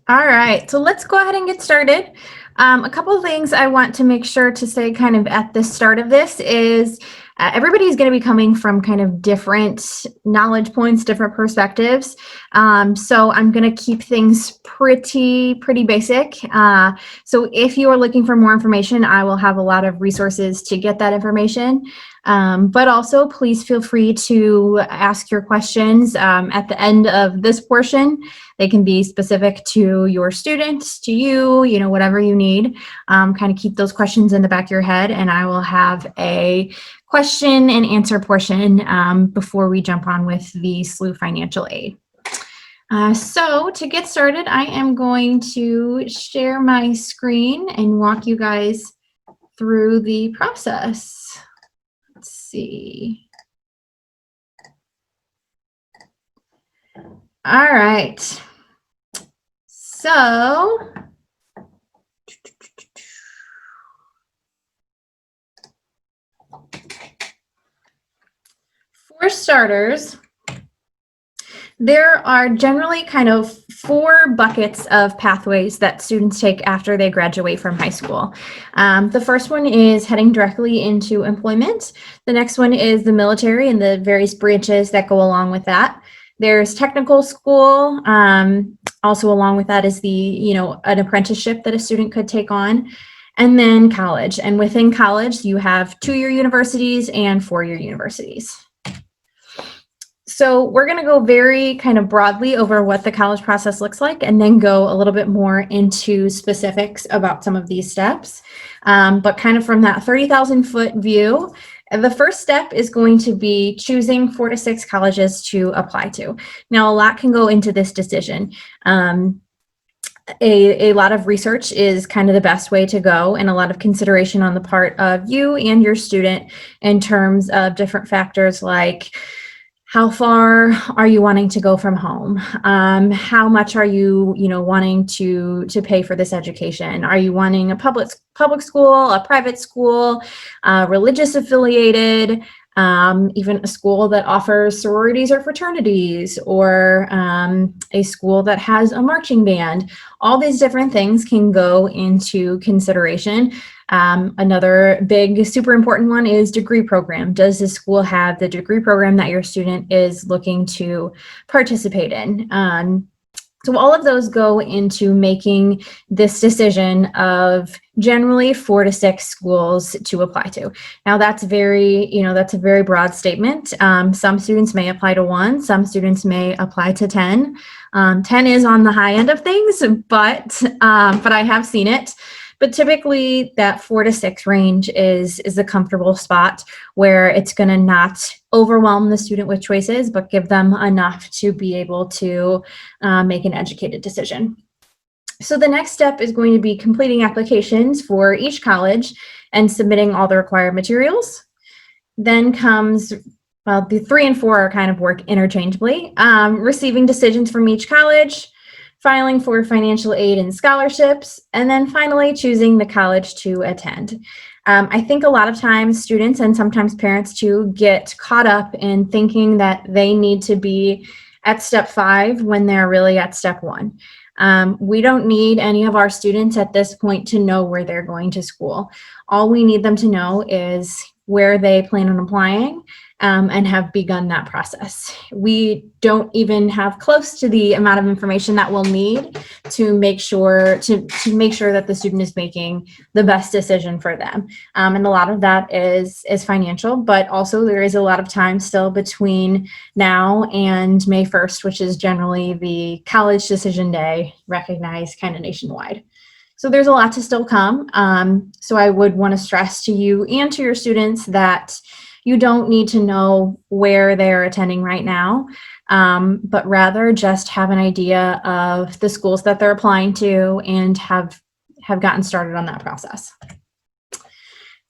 All right, so let's go ahead and get started. A couple of things I want to make sure to say kind of at the start of this is everybody's going to be coming from kind of different knowledge points, different perspectives. So I'm going to keep things pretty basic. So if you are looking for more information, I will have a lot of resources to get that information. But also please feel free to ask your questions at the end of this portion. They can be specific to your students, to you, whatever you need. Kind of keep those questions in the back of your head, and I will have a question and answer portion before we jump on with the SLU financial aid. So to get started, I am going to share my screen and walk you guys through the process. Let's see. All right. So for starters, there are generally kind of 4 buckets of pathways that students take after they graduate from high school. The first one is heading directly into employment. The next one is the military and the various branches that go along with that. There's technical school. Also along with that is an apprenticeship that a student could take on. And then college. And within college, you have 2-year universities and 4-year universities. So we're going to go very kind of broadly over what the college process looks like and then go a little bit more into specifics about some of these steps. But kind of from that 30,000-foot view, the first step is going to be choosing 4 to 6 colleges to apply to. Now, a lot can go into this decision. A lot of research is kind of the best way to go, and a lot of consideration on the part of you and your student in terms of different factors like how far are you wanting to go from home? How much are you, wanting to pay for this education? Are you wanting a public school, a private school, religious affiliated, even a school that offers sororities or fraternities, or a school that has a marching band? All these different things can go into consideration. Another big, super important one is degree program. Does the school have the degree program that your student is looking to participate in? So all of those go into making this decision of generally 4 to 6 schools to apply to. Now that's a very broad statement. Some students may apply to 1, some students may apply to 10. 10 is on the high end of things, but I have seen it. But typically that 4 to 6 range is a comfortable spot where it's going to not overwhelm the student with choices, but give them enough to be able to make an educated decision. So the next step is going to be completing applications for each college and submitting all the required materials. Then comes, well, the 3 and 4 are kind of work interchangeably, receiving decisions from each college, filing for financial aid and scholarships, and then finally choosing the college to attend. I think a lot of times students and sometimes parents too get caught up in thinking that they need to be at step 5 when they're really at step 1. We don't need any of our students at this point to know where they're going to school. All we need them to know is where they plan on applying and have begun that process. We don't even have close to the amount of information that we'll need to make sure that the student is making the best decision for them. And a lot of that is financial, but also there is a lot of time still between now and May 1st, which is generally the college decision day, recognized kind of nationwide. So there's a lot to still come. So I would want to stress to you and to your students that you don't need to know where they're attending right now, but rather just have an idea of the schools that they're applying to and have gotten started on that process.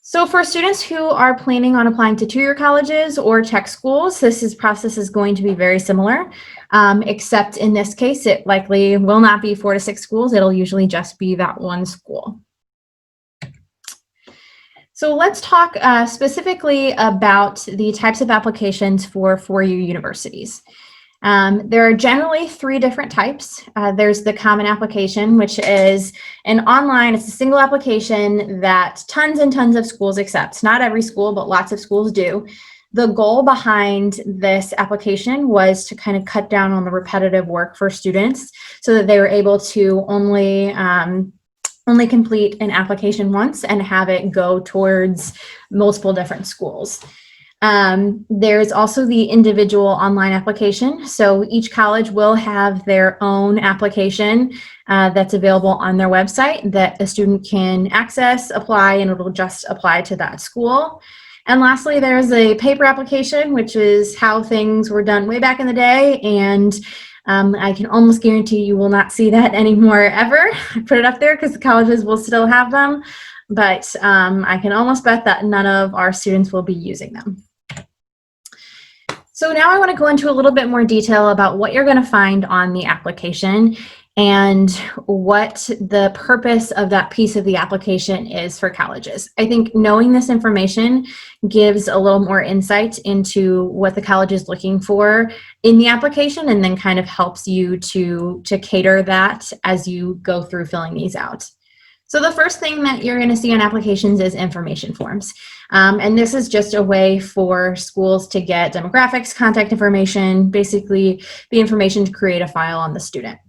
So for students who are planning on applying to 2-year colleges or tech schools, this process is going to be very similar, except in this case, it likely will not be 4 to 6 schools. It'll usually just be that 1 school. So let's talk specifically about the types of applications for 4-year universities. There are generally three different types. There's the common application, which is it's a single application that tons and tons of schools accept. Not every school, but lots of schools do. The goal behind this application was to kind of cut down on the repetitive work for students so that they were able to only complete an application once and have it go towards multiple different schools. There's also the individual online application. So each college will have their own application that's available on their website that a student can access, apply, and it'll just apply to that school. And lastly, there's a paper application, which is how things were done way back in the day. And I can almost guarantee you will not see that anymore ever. I put it up there because the colleges will still have them, but I can almost bet that none of our students will be using them. So now I want to go into a little bit more detail about what you're going to find on the application and what the purpose of that piece of the application is for colleges. I think knowing this information gives a little more insight into what the college is looking for in the application, and then kind of helps you to cater that as you go through filling these out. So the first thing that you're going to see on applications is information forms. And this is just a way for schools to get demographics, contact information, basically the information to create a file on the student.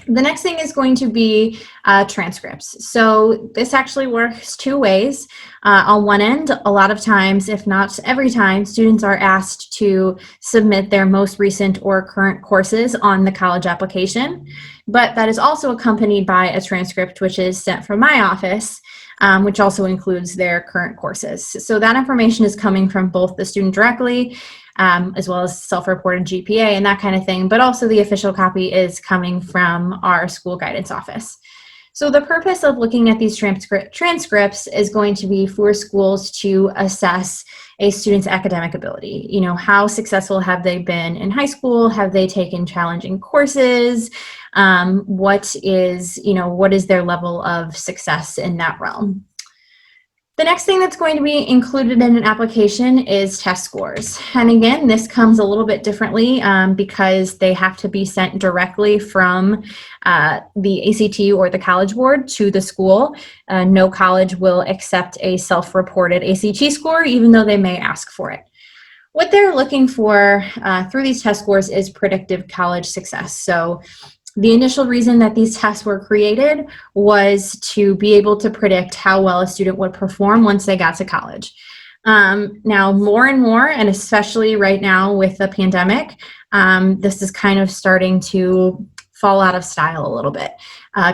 The next thing is going to be transcripts. So this actually works two ways. On one end, a lot of times, if not every time, students are asked to submit their most recent or current courses on the college application, but that is also accompanied by a transcript which is sent from my office, which also includes their current courses. So that information is coming from both the student directly, as well as self-reported GPA and that kind of thing, but also the official copy is coming from our school guidance office. So the purpose of looking at these transcripts is going to be for schools to assess a student's academic ability. You know, how successful have they been in high school? Have they taken challenging courses? What is their level of success in that realm? The next thing that's going to be included in an application is test scores. And again, this comes a little bit differently because they have to be sent directly from the ACT or the College Board to the school. No college will accept a self-reported ACT score, even though they may ask for it. What they're looking for through these test scores is predictive college success. So the initial reason that these tests were created was to be able to predict how well a student would perform once they got to college. Now, more and more, and especially right now with the pandemic, this is kind of starting to fall out of style a little bit.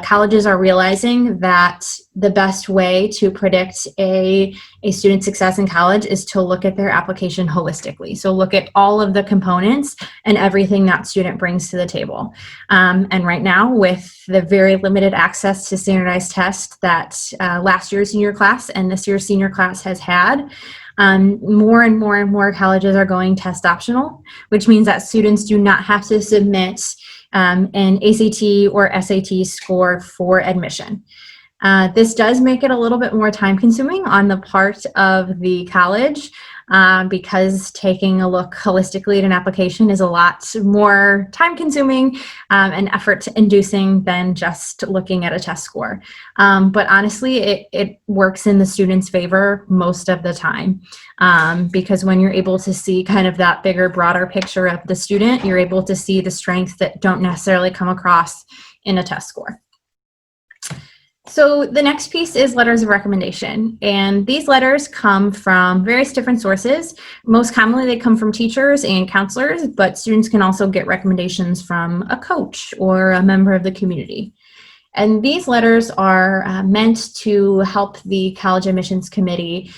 Colleges are realizing that the best way to predict a student's success in college is to look at their application holistically. So look at all of the components and everything that student brings to the table. And right now, with the very limited access to standardized tests that last year's senior class and this year's senior class has had, more and more colleges are going test optional, which means that students do not have to submit an ACT or SAT score for admission. This does make it a little bit more time consuming on the part of the college because taking a look holistically at an application is a lot more time consuming and effort inducing than just looking at a test score. But honestly, it works in the student's favor most of the time because when you're able to see kind of that bigger, broader picture of the student, you're able to see the strengths that don't necessarily come across in a test score. So the next piece is letters of recommendation, and these letters come from various different sources. Most commonly they come from teachers and counselors, but students can also get recommendations from a coach or a member of the community. And these letters are meant to help the college admissions committee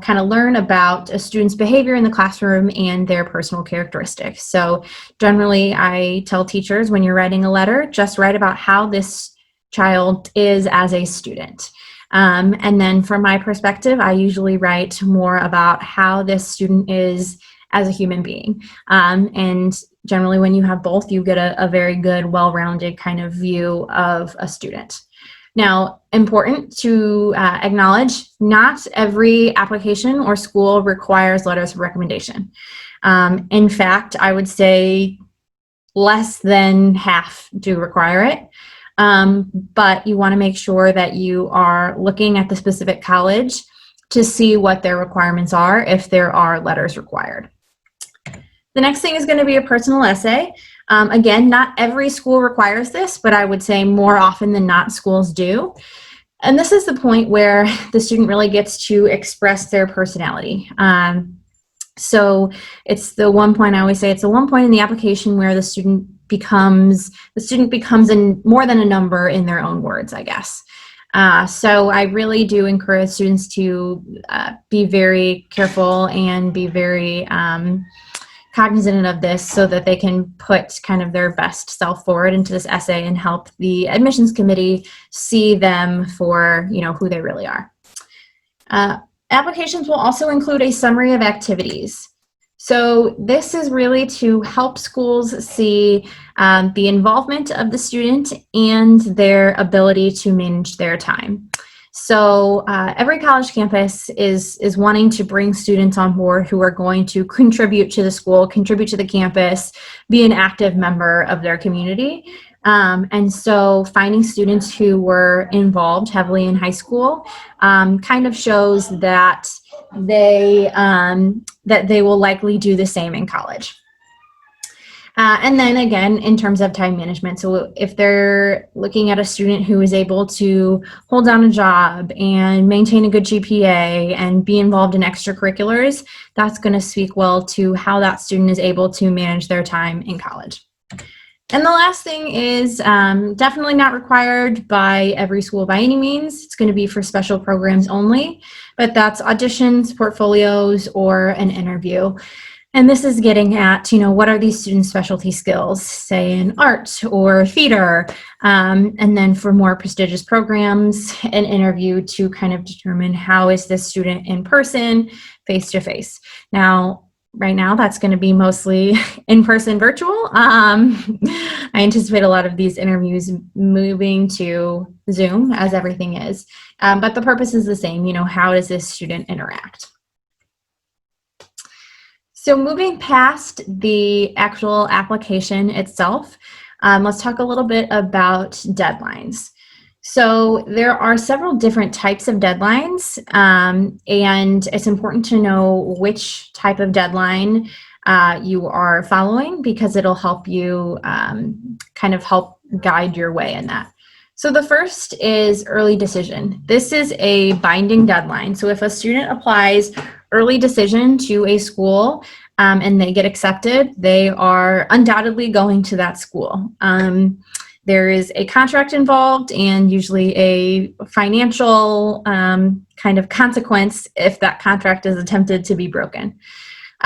kind of learn about a student's behavior in the classroom and their personal characteristics. So generally I tell teachers, when you're writing a letter, just write about how this child is as a student. And then from my perspective, I usually write more about how this student is as a human being. And generally when you have both, you get a very good, well-rounded kind of view of a student. Now, important to acknowledge, not every application or school requires letters of recommendation. In fact, I would say less than half do require it. But you want to make sure that you are looking at the specific college to see what their requirements are, if there are letters required. The next thing is going to be a personal essay. Again, not every school requires this, but I would say more often than not, schools do. And this is the point where the student really gets to express their personality. So it's the one point I always say, it's the one point in the application where the student becomes more than a number in their own words, I guess. So I really do encourage students to be very careful and be very cognizant of this so that they can put kind of their best self forward into this essay and help the admissions committee see them for, who they really are. Applications will also include a summary of activities. So this is really to help schools see the involvement of the student and their ability to manage their time. So every college campus is wanting to bring students on board who are going to contribute to the school, contribute to the campus, be an active member of their community. And so finding students who were involved heavily in high school kind of shows that they will likely do the same in college. And then again, in terms of time management, so if they're looking at a student who is able to hold down a job and maintain a good GPA and be involved in extracurriculars, that's going to speak well to how that student is able to manage their time in college. And the last thing is definitely not required by every school by any means. It's going to be for special programs only, but that's auditions, portfolios, or an interview. And this is getting at, what are these students' specialty skills, say in art or theater, and then for more prestigious programs, an interview to kind of determine how is this student in person, face-to-face. Now, right now, that's going to be mostly in-person virtual. I anticipate a lot of these interviews moving to Zoom, as everything is. But the purpose is the same, how does this student interact? So moving past the actual application itself, let's talk a little bit about deadlines. So there are several different types of deadlines, and it's important to know which type of deadline you are following, because it'll help you kind of help guide your way in that. So the first is early decision. This is a binding deadline. So if a student applies early decision to a school and they get accepted, they are undoubtedly going to that school. There is a contract involved and usually a financial kind of consequence if that contract is attempted to be broken.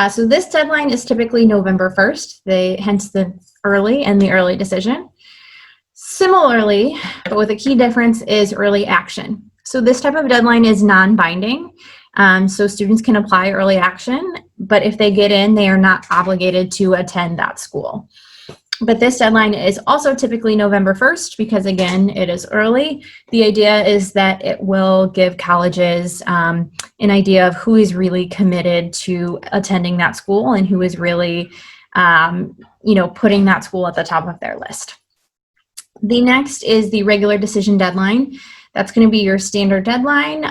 So this deadline is typically November 1st, hence the early and the early decision. Similarly, but with a key difference, is early action. So this type of deadline is non-binding. So students can apply early action, but if they get in, they are not obligated to attend that school. But this deadline is also typically November 1st because, again, it is early. The idea is that it will give colleges an idea of who is really committed to attending that school and who is really, putting that school at the top of their list. The next is the regular decision deadline. That's going to be your standard deadline.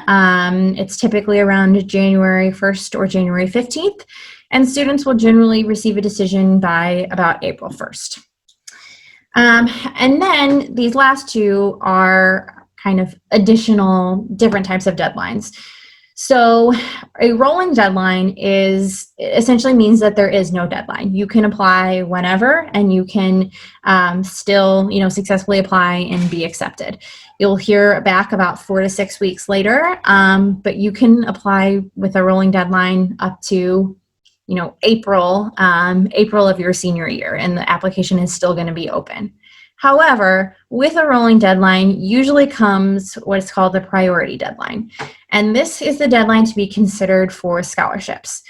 It's typically around January 1st or January 15th, and students will generally receive a decision by about April 1st. And then these last two are kind of additional different types of deadlines. So a rolling deadline essentially means that there is no deadline. You can apply whenever, and you can still, successfully apply and be accepted. You'll hear back about 4 to 6 weeks later, but you can apply with a rolling deadline up to, April of your senior year, and the application is still going to be open. However, with a rolling deadline usually comes what's called the priority deadline. And this is the deadline to be considered for scholarships.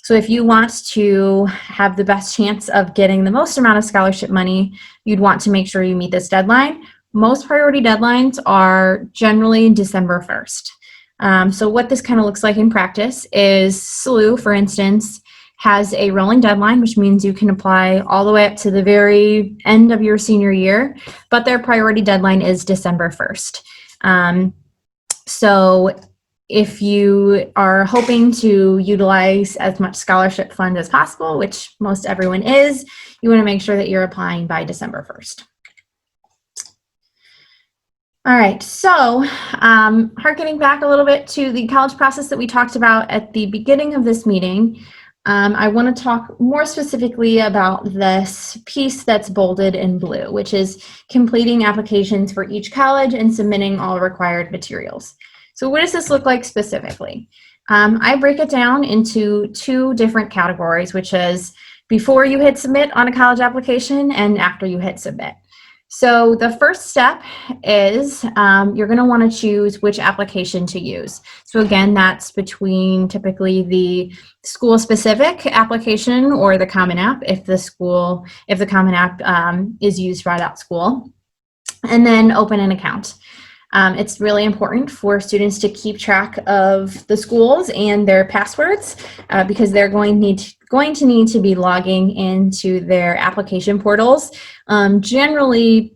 So if you want to have the best chance of getting the most amount of scholarship money, you'd want to make sure you meet this deadline. Most priority deadlines are generally December 1st. So what this kind of looks like in practice is SLU, for instance, has a rolling deadline, which means you can apply all the way up to the very end of your senior year, but their priority deadline is December 1st. So if you are hoping to utilize as much scholarship fund as possible, which most everyone is, you want to make sure that you're applying by December 1st. All right, so harkening back a little bit to the college process that we talked about at the beginning of this meeting, I want to talk more specifically about this piece that's bolded in blue, which is completing applications for each college and submitting all required materials. So what does this look like specifically? I break it down into two different categories, which is before you hit submit on a college application and after you hit submit. So the first step is you're going to want to choose which application to use. So again, that's between typically the school-specific application or the Common App if the Common App is used by that school, and then open an account. It's really important for students to keep track of the schools and their passwords because they're going to need to be logging into their application portals definitely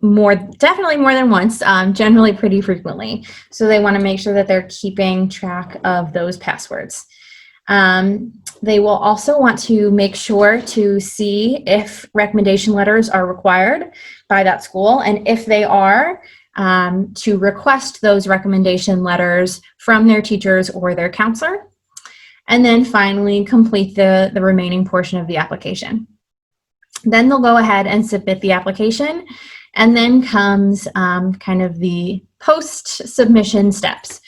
more than once, generally pretty frequently. So they want to make sure that they're keeping track of those passwords. They will also want to make sure to see if recommendation letters are required by that school, and if they are, to request those recommendation letters from their teachers or their counselor. And then finally, complete the remaining portion of the application. Then they'll go ahead and submit the application, and then comes kind of the post-submission steps.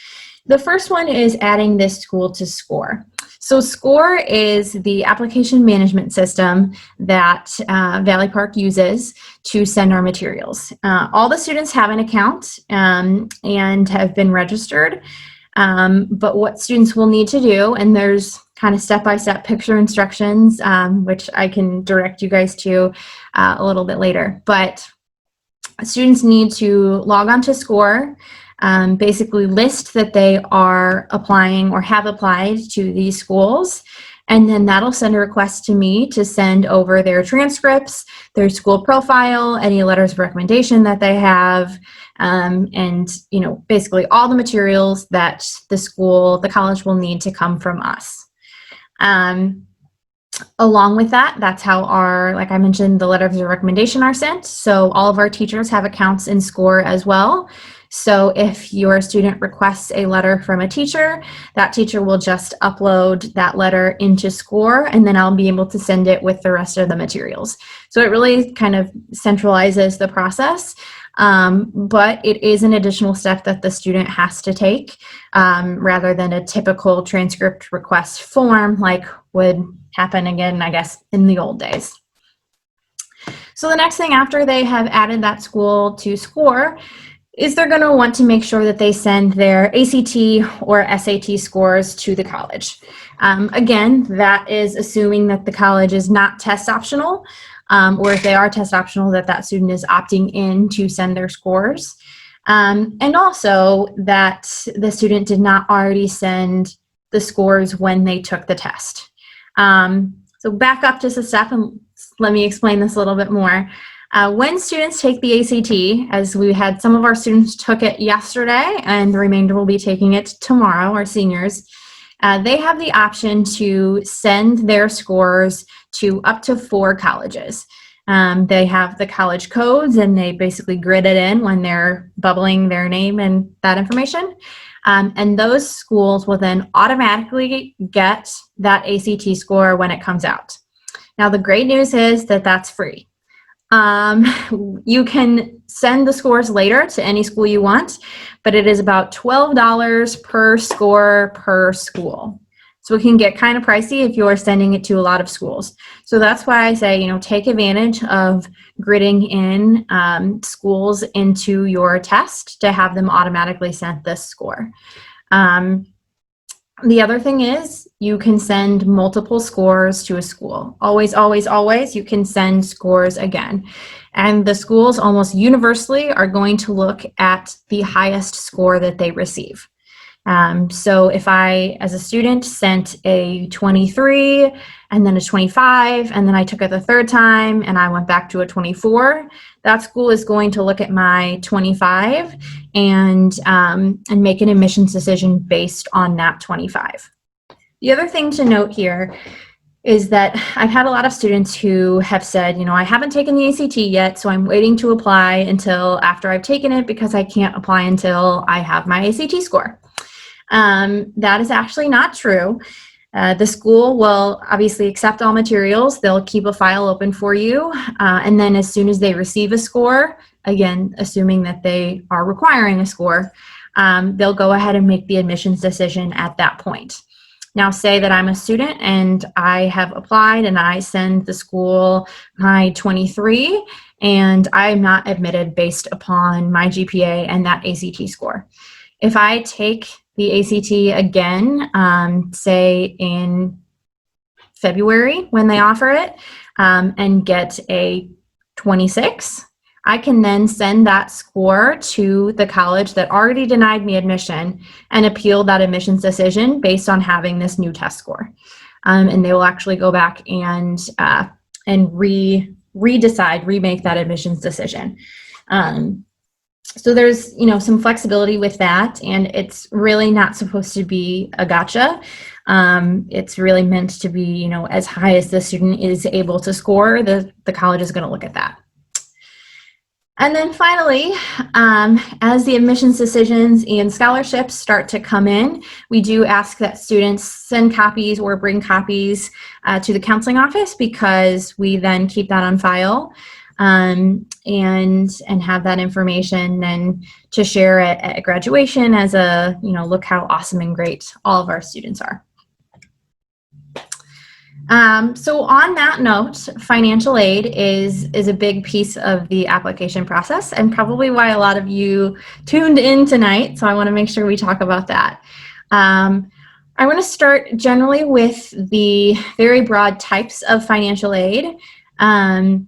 The first one is adding this school to SCORE. So SCORE is the application management system that Valley Park uses to send our materials. All the students have an account and have been registered, but what students will need to do, and there's kind of step-by-step picture instructions, which I can direct you guys to a little bit later, but students need to log on to SCORE, basically list that they are applying or have applied to these schools, and then that'll send a request to me to send over their transcripts, their school profile, any letters of recommendation that they have, and basically all the materials that the college will need to come from us. Along with that, that's how like I mentioned, the letters of recommendation are sent. So all of our teachers have accounts in SCORE as well. So if your student requests a letter from a teacher, that teacher will just upload that letter into SCORE, and then I'll be able to send it with the rest of the materials. So it really kind of centralizes the process, but it is an additional step that the student has to take rather than a typical transcript request form like would happen again, I guess, in the old days. So the next thing after they have added that school to SCORE is they're going to want to make sure that they send their ACT or SAT scores to the college. Again, that is assuming that the college is not test optional, or if they are test optional, that student is opting in to send their scores. And also that the student did not already send the scores when they took the test. So back up just a step and let me explain this a little bit more. When students take the ACT, as we had some of our students took it yesterday and the remainder will be taking it tomorrow, our seniors, they have the option to send their scores to up to 4 colleges. They have the college codes and they basically grid it in when they're bubbling their name and that information. And those schools will then automatically get that ACT score when it comes out. Now the great news is that that's free. You can send the scores later to any school you want, but it is about $12 per score per school. So it can get kind of pricey if you're sending it to a lot of schools. So that's why I say, take advantage of gridding in schools into your test to have them automatically sent this score. The other thing is you can send multiple scores to a school. Always, always, always, you can send scores again. And the schools almost universally are going to look at the highest score that they receive. So if I, as a student, sent a 23 and then a 25, and then I took it the third time and I went back to a 24, that school is going to look at my 25 and make an admissions decision based on that 25. The other thing to note here is that I've had a lot of students who have said, I haven't taken the ACT yet, so I'm waiting to apply until after I've taken it because I can't apply until I have my ACT score. That is actually not true. The school will obviously accept all materials. They'll keep a file open for you. And then as soon as they receive a score, again, assuming that they are requiring a score, they'll go ahead and make the admissions decision at that point. Now, say that I'm a student and I have applied and I send the school my 23 and I'm not admitted based upon my GPA and that ACT score. If I take the ACT again, say in February when they offer it, and get a 26, I can then send that score to the college that already denied me admission and appeal that admissions decision based on having this new test score. And they will actually go back and remake that admissions decision. So there's, some flexibility with that, and it's really not supposed to be a gotcha. It's really meant to be, as high as the student is able to score, the college is going to look at that. And then finally, as the admissions decisions and scholarships start to come in, we do ask that students send copies or bring copies to the counseling office, because we then keep that on file and have that information and to share at graduation as a, look how awesome and great all of our students are. So on that note, financial aid is a big piece of the application process, and probably why a lot of you tuned in tonight. So I want to make sure we talk about that. I want to start generally with the very broad types of financial aid and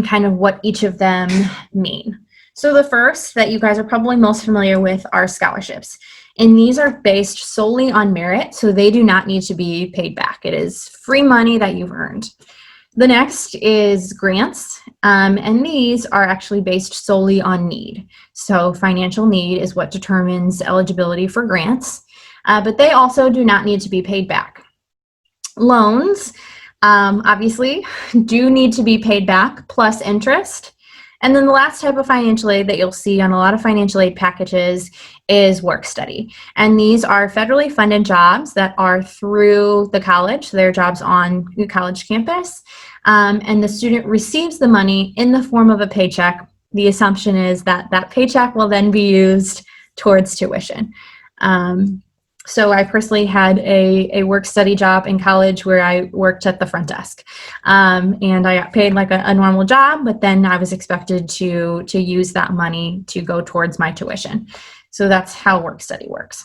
kind of what each of them mean. So the first that you guys are probably most familiar with are scholarships. And these are based solely on merit, so they do not need to be paid back. It is free money that you've earned. The next is grants, and these are actually based solely on need. So financial need is what determines eligibility for grants, but they also do not need to be paid back. Loans, obviously, do need to be paid back plus interest. And then the last type of financial aid that you'll see on a lot of financial aid packages is work study. And these are federally funded jobs that are through the college. So they're jobs on the college campus. And the student receives the money in the form of a paycheck. The assumption is that that paycheck will then be used towards tuition. So I personally had a work study job in college where I worked at the front desk. And I got paid like a normal job, but then I was expected to use that money to go towards my tuition. So that's how work study works.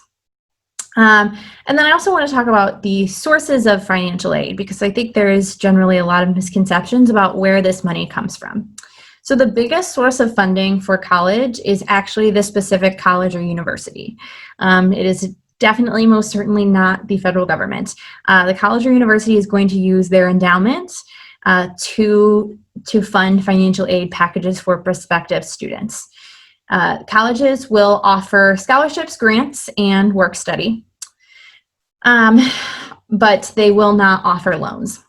And then I also want to talk about the sources of financial aid, because I think there is generally a lot of misconceptions about where this money comes from. So the biggest source of funding for college is actually the specific college or university. It is definitely, most certainly not the federal government. The college or university is going to use their endowment to fund financial aid packages for prospective students. Colleges will offer scholarships, grants, and work study, but they will not offer loans.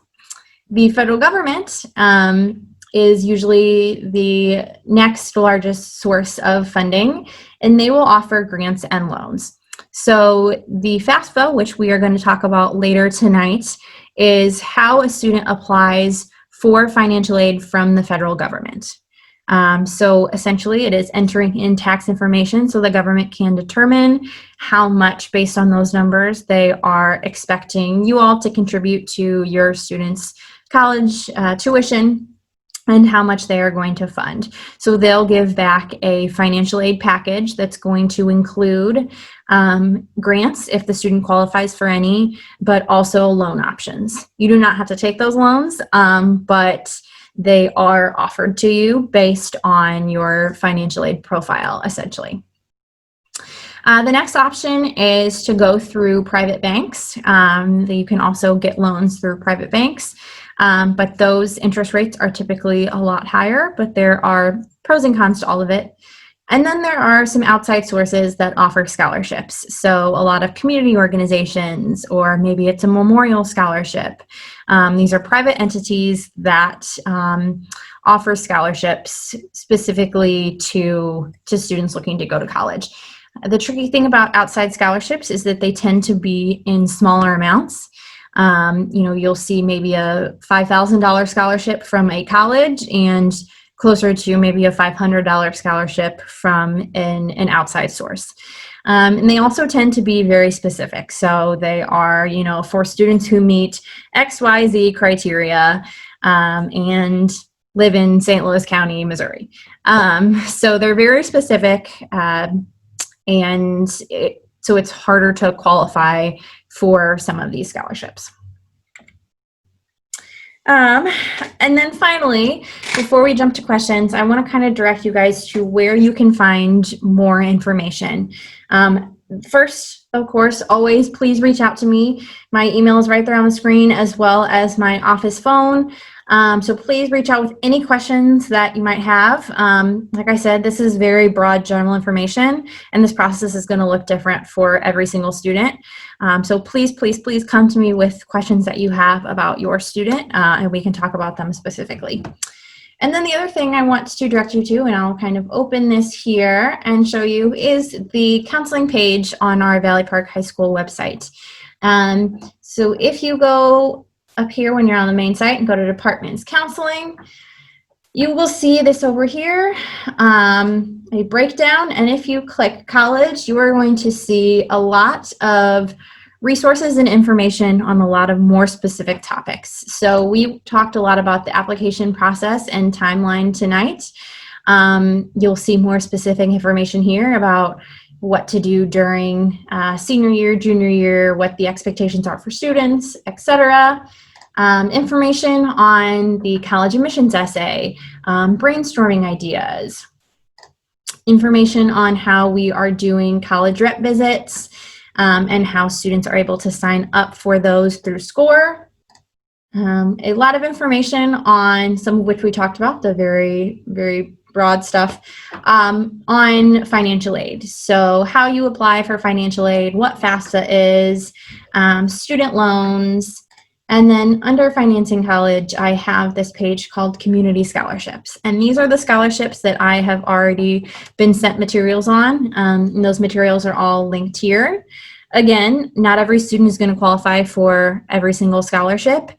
The federal government is usually the next largest source of funding, and they will offer grants and loans. So the FAFSA, which we are going to talk about later tonight, is how a student applies for financial aid from the federal government. So essentially it is entering in tax information so the government can determine how much, based on those numbers, they are expecting you all to contribute to your students' college tuition and how much they are going to fund. So they'll give back a financial aid package that's going to include grants if the student qualifies for any, but also loan options. You do not have to take those loans, but they are offered to you based on your financial aid profile, essentially. The next option is to go through private banks. You can also get loans through private banks, but those interest rates are typically a lot higher, but there are pros and cons to all of it. And then there are some outside sources that offer scholarships. So a lot of community organizations, or maybe it's a memorial scholarship. These are private entities that offer scholarships specifically to students looking to go to college. The tricky thing about outside scholarships is that they tend to be in smaller amounts. You'll see maybe a $5,000 scholarship from a college and closer to maybe a $500 scholarship from an outside source. And they also tend to be very specific. So they are, for students who meet XYZ criteria and live in St. Louis County, Missouri. So they're very specific, so it's harder to qualify for some of these scholarships. And then finally, before we jump to questions, I want to kind of direct you guys to where you can find more information. First, of course, always please reach out to me. My email is right there on the screen, as well as my office phone. So please reach out with any questions that you might have. Like I said, this is very broad general information, and this process is going to look different for every single student. So please, please, please come to me with questions that you have about your student, and we can talk about them specifically. And then the other thing I want to direct you to, and I'll kind of open this here and show you, is the counseling page on our Valley Park High School website. So if you go up here when you're on the main site and go to Departments Counseling, you will see this over here, a breakdown, and if you click college, you are going to see a lot of resources and information on a lot of more specific topics. So we talked a lot about the application process and timeline tonight. You'll see more specific information here about what to do during senior year, junior year, what the expectations are for students, etc. Information on the college admissions essay, brainstorming ideas, information on how we are doing college rep visits, and how students are able to sign up for those through SCORE. A lot of information on some of which we talked about, the very, very broad stuff, on financial aid. So how you apply for financial aid, what FAFSA is, student loans, and then under Financing College, I have this page called Community Scholarships. And these are the scholarships that I have already been sent materials on. And those materials are all linked here. Again, not every student is going to qualify for every single scholarship,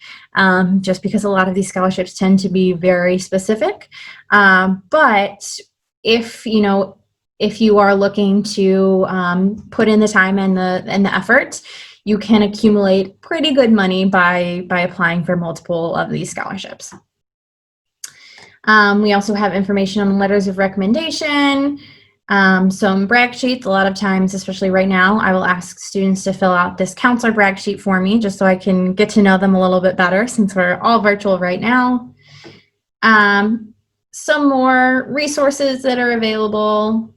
just because a lot of these scholarships tend to be very specific. But if you are looking to put in the time and the effort, you can accumulate pretty good money by applying for multiple of these scholarships. We also have information on letters of recommendation, some brag sheets. A lot of times, especially right now, I will ask students to fill out this counselor brag sheet for me just so I can get to know them a little bit better since we're all virtual right now. Some more resources that are available.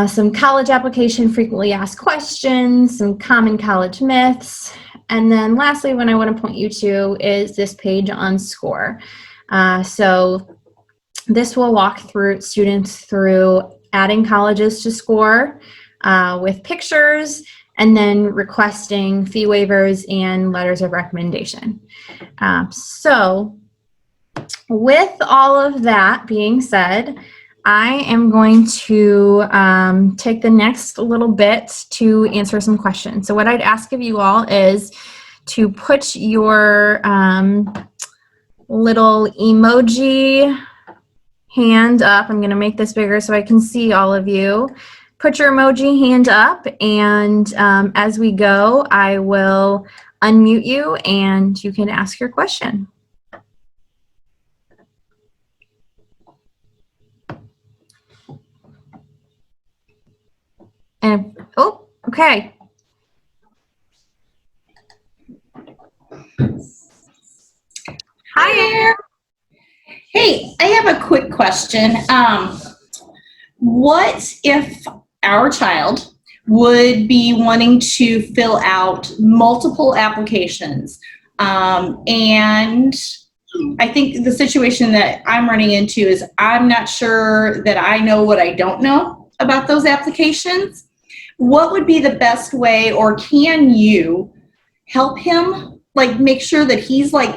Some college application frequently asked questions, some common college myths, and then lastly, what I want to point you to is this page on SCORE. So this will walk through students through adding colleges to SCORE with pictures, and then requesting fee waivers and letters of recommendation. So with all of that being said, I am going to take the next little bit to answer some questions. So what I'd ask of you all is to put your little emoji hand up. I'm going to make this bigger so I can see all of you. Put your emoji hand up, and as we go, I will unmute you and you can ask your question. And, oh, okay. Hi there. Hey, I have a quick question. What if our child would be wanting to fill out multiple applications. And I think the situation that I'm running into is I'm not sure that I know what I don't know about those applications. What would be the best way, or can you help him, like, make sure that he's like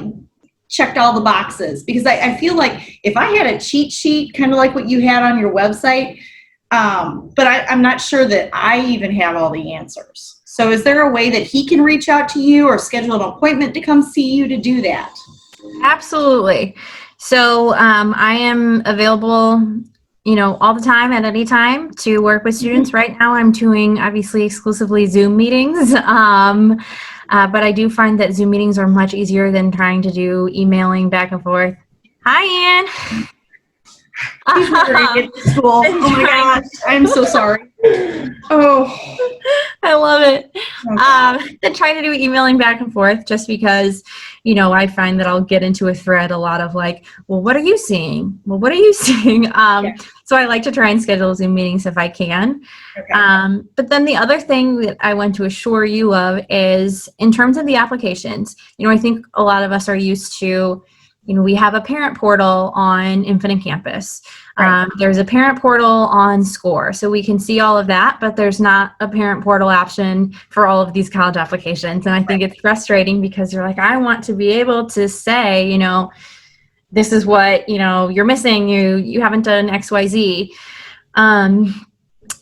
checked all the boxes? Because I feel like if I had a cheat sheet, kind of like what you had on your website, but I'm not sure that I even have all the answers. So is there a way that he can reach out to you or schedule an appointment to come see you to do that? Absolutely. So I am available, all the time at any time to work with students. Right now I'm doing obviously exclusively Zoom meetings. But I do find that Zoom meetings are much easier than trying to do emailing back and forth. Hi, Ann. He's worried at school. Oh my gosh, I'm so sorry. Oh, I love it. okay. Then trying to do emailing back and forth just because, I find that I'll get into a thread a lot of like, well, what are you seeing? Well, what are you seeing? Yeah. So I like to try and schedule Zoom meetings if I can. Okay. But then the other thing that I want to assure you of is in terms of the applications, I think a lot of us are used to, we have a parent portal on Infinite Campus. Right. There's a parent portal on SCORE, so we can see all of that, but there's not a parent portal option for all of these college applications. And I think it's frustrating because you're like, I want to be able to say, this is what, you're missing. You haven't done XYZ.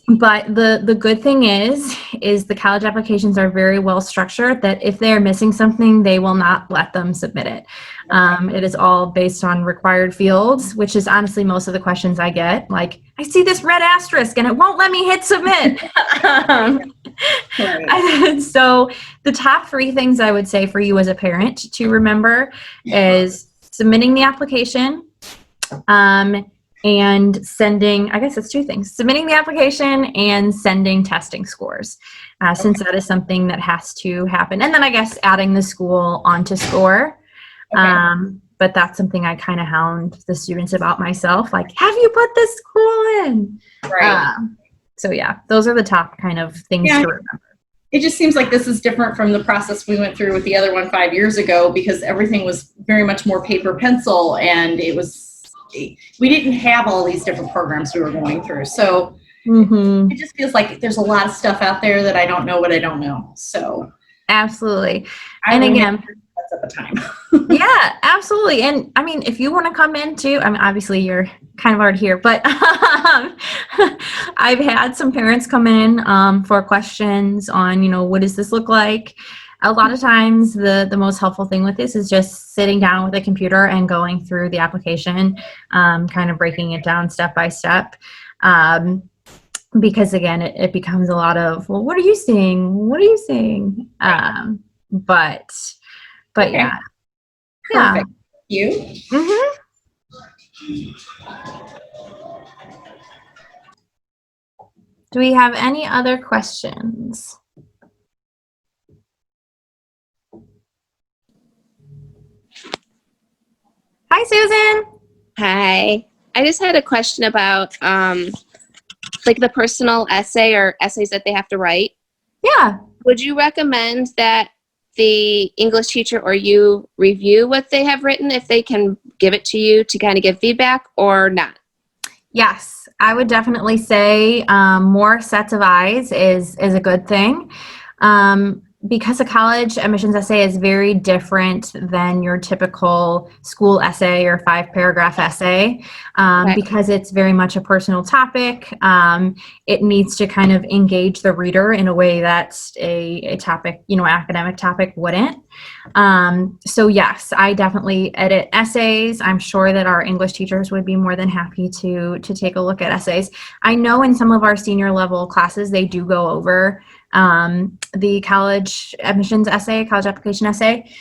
But the good thing is the college applications are very well structured that if they're missing something, they will not let them submit it. It is all based on required fields, which is honestly most of the questions I get. Like, I see this red asterisk and it won't let me hit submit. Right. So the top 3 things I would say for you as a parent to remember is submitting the application, and sending, I guess it's 2 things, submitting the application and sending testing scores, since that is something that has to happen. And then I guess adding the school onto SCORE. But that's something I kind of hound the students about myself. Like, have you put this school in? Right. So yeah, those are the top kind of things to remember. It just seems like this is different from the process we went through with the other one 5 years ago, because everything was very much more paper pencil, and we didn't have all these different programs we were going through. So it just feels like there's a lot of stuff out there that I don't know what I don't know. So absolutely. And again, that's at the time. Yeah, absolutely. And I mean, if you want to come in too, I mean, obviously you're kind of already here, but I've had some parents come in for questions on, what does this look like? A lot of times the most helpful thing with this is just sitting down with a computer and going through the application, kind of breaking it down step by step. Because again, it becomes a lot of, well, what are you seeing? What are you seeing? But Okay. yeah. Perfect. You? Do we have any other questions? Hi, Susan. Hi. I just had a question about like the personal essay or essays that they have to write. Yeah. Would you recommend that the English teacher or you review what they have written if they can give it to you to kind of give feedback, or not? Yes, I would definitely say more sets of eyes is a good thing. Because a college admissions essay is very different than your typical school essay or 5-paragraph essay, because it's very much a personal topic. It needs to kind of engage the reader in a way that a topic, academic topic wouldn't. So yes, I definitely edit essays. I'm sure that our English teachers would be more than happy to take a look at essays. I know in some of our senior level classes, they do go over the college admissions essay, college application essay.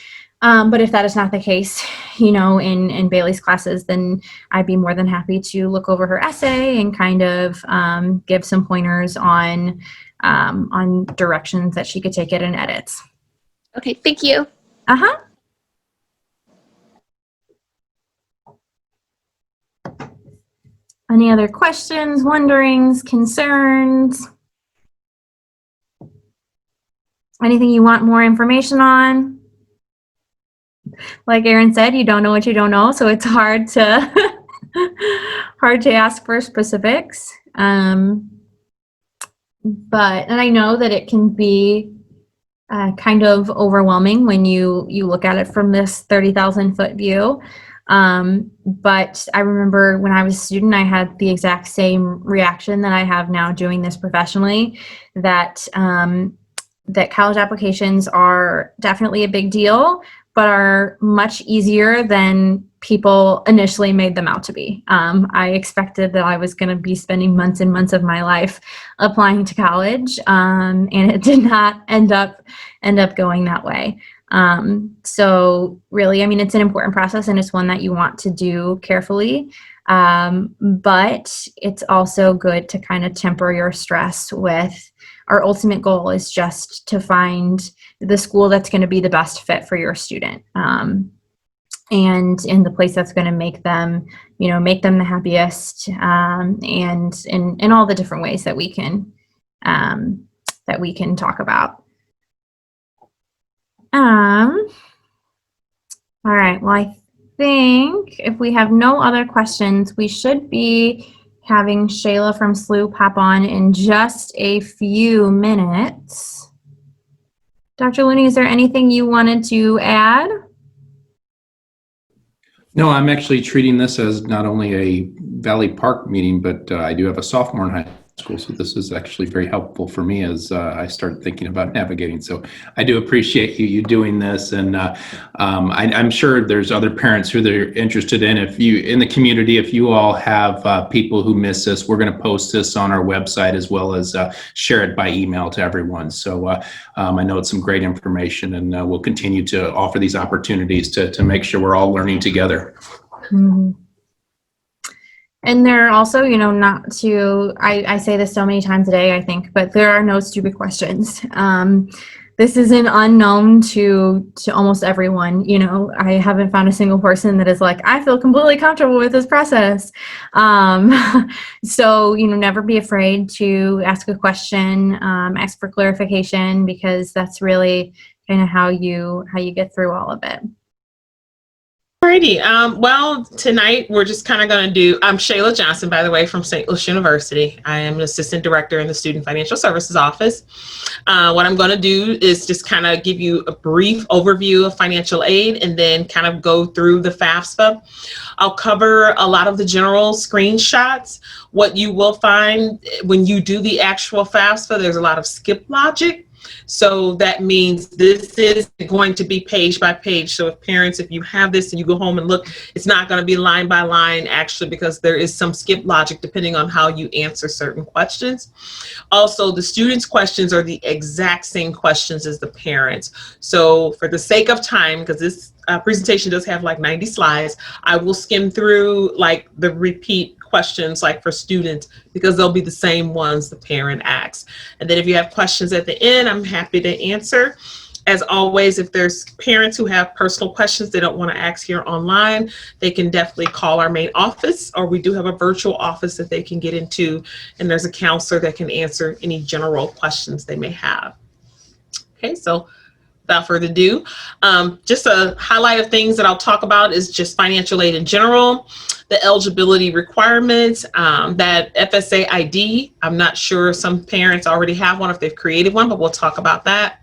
But if that is not the case, in Bailey's classes, then I'd be more than happy to look over her essay and kind of give some pointers on directions that she could take it in edits. Okay, thank you. Uh-huh. Any other questions, wonderings, concerns? Anything you want more information on? Like Erin said, you don't know what you don't know, so it's hard to hard to ask for specifics. But I know that it can be kind of overwhelming when you look at it from this 30,000-foot view. But I remember when I was a student, I had the exact same reaction that I have now doing this professionally, that that college applications are definitely a big deal, but are much easier than people initially made them out to be. I expected that I was going to be spending months and months of my life applying to college, and it did not end up going that way. So really, I mean, it's an important process, and it's one that you want to do carefully. But it's also good to kind of temper your stress with, our ultimate goal is just to find the school that's going to be the best fit for your student. And in the place that's going to make them, make them the happiest, and in all the different ways that we can talk about. All right. Well, I think if we have no other questions, we should be having Shayla from SLU pop on in just a few minutes. Dr. Looney, is there anything you wanted to add? No, I'm actually treating this as not only a Valley Park meeting, but I do have a sophomore in high school, so this is actually very helpful for me as I start thinking about navigating. So I do appreciate you doing this, and I'm sure there's other parents who they're interested in. If you in the community, if you all have people who miss this, we're going to post this on our website as well as share it by email to everyone. So I know it's some great information, and we'll continue to offer these opportunities to make sure we're all learning together. Mm-hmm. And there are also, not to, I say this so many times a day, I think, but there are no stupid questions. This is an unknown to almost everyone. I haven't found a single person that is like, I feel completely comfortable with this process. So, never be afraid to ask a question, ask for clarification, because that's really kind of how you get through all of it. Alrighty. Well, tonight we're just kind of going to do, I'm Shayla Johnson, by the way, from St. Louis University. I am an assistant director in the Student Financial Services Office. What I'm going to do is just kind of give you a brief overview of financial aid and then kind of go through the FAFSA. I'll cover a lot of the general screenshots. What you will find when you do the actual FAFSA, there's a lot of skip logic. So that means this is going to be page by page. So if you have this and you go home and look, it's not going to be line by line actually, because there is some skip logic depending on how you answer certain questions. Also, the students' questions are the exact same questions as the parents. So for the sake of time, because this presentation does have like 90 slides, I will skim through like the repeat questions like for students, because they'll be the same ones the parent asks. And then if you have questions at the end, I'm happy to answer. As always, if there's parents who have personal questions they don't want to ask here online, they can definitely call our main office, or we do have a virtual office that they can get into, and there's a counselor that can answer any general questions they may have. Okay, so without further ado, just a highlight of things that I'll talk about is just financial aid in general, the eligibility requirements, that FSA ID. I'm not sure, some parents already have one if they've created one, but we'll talk about that.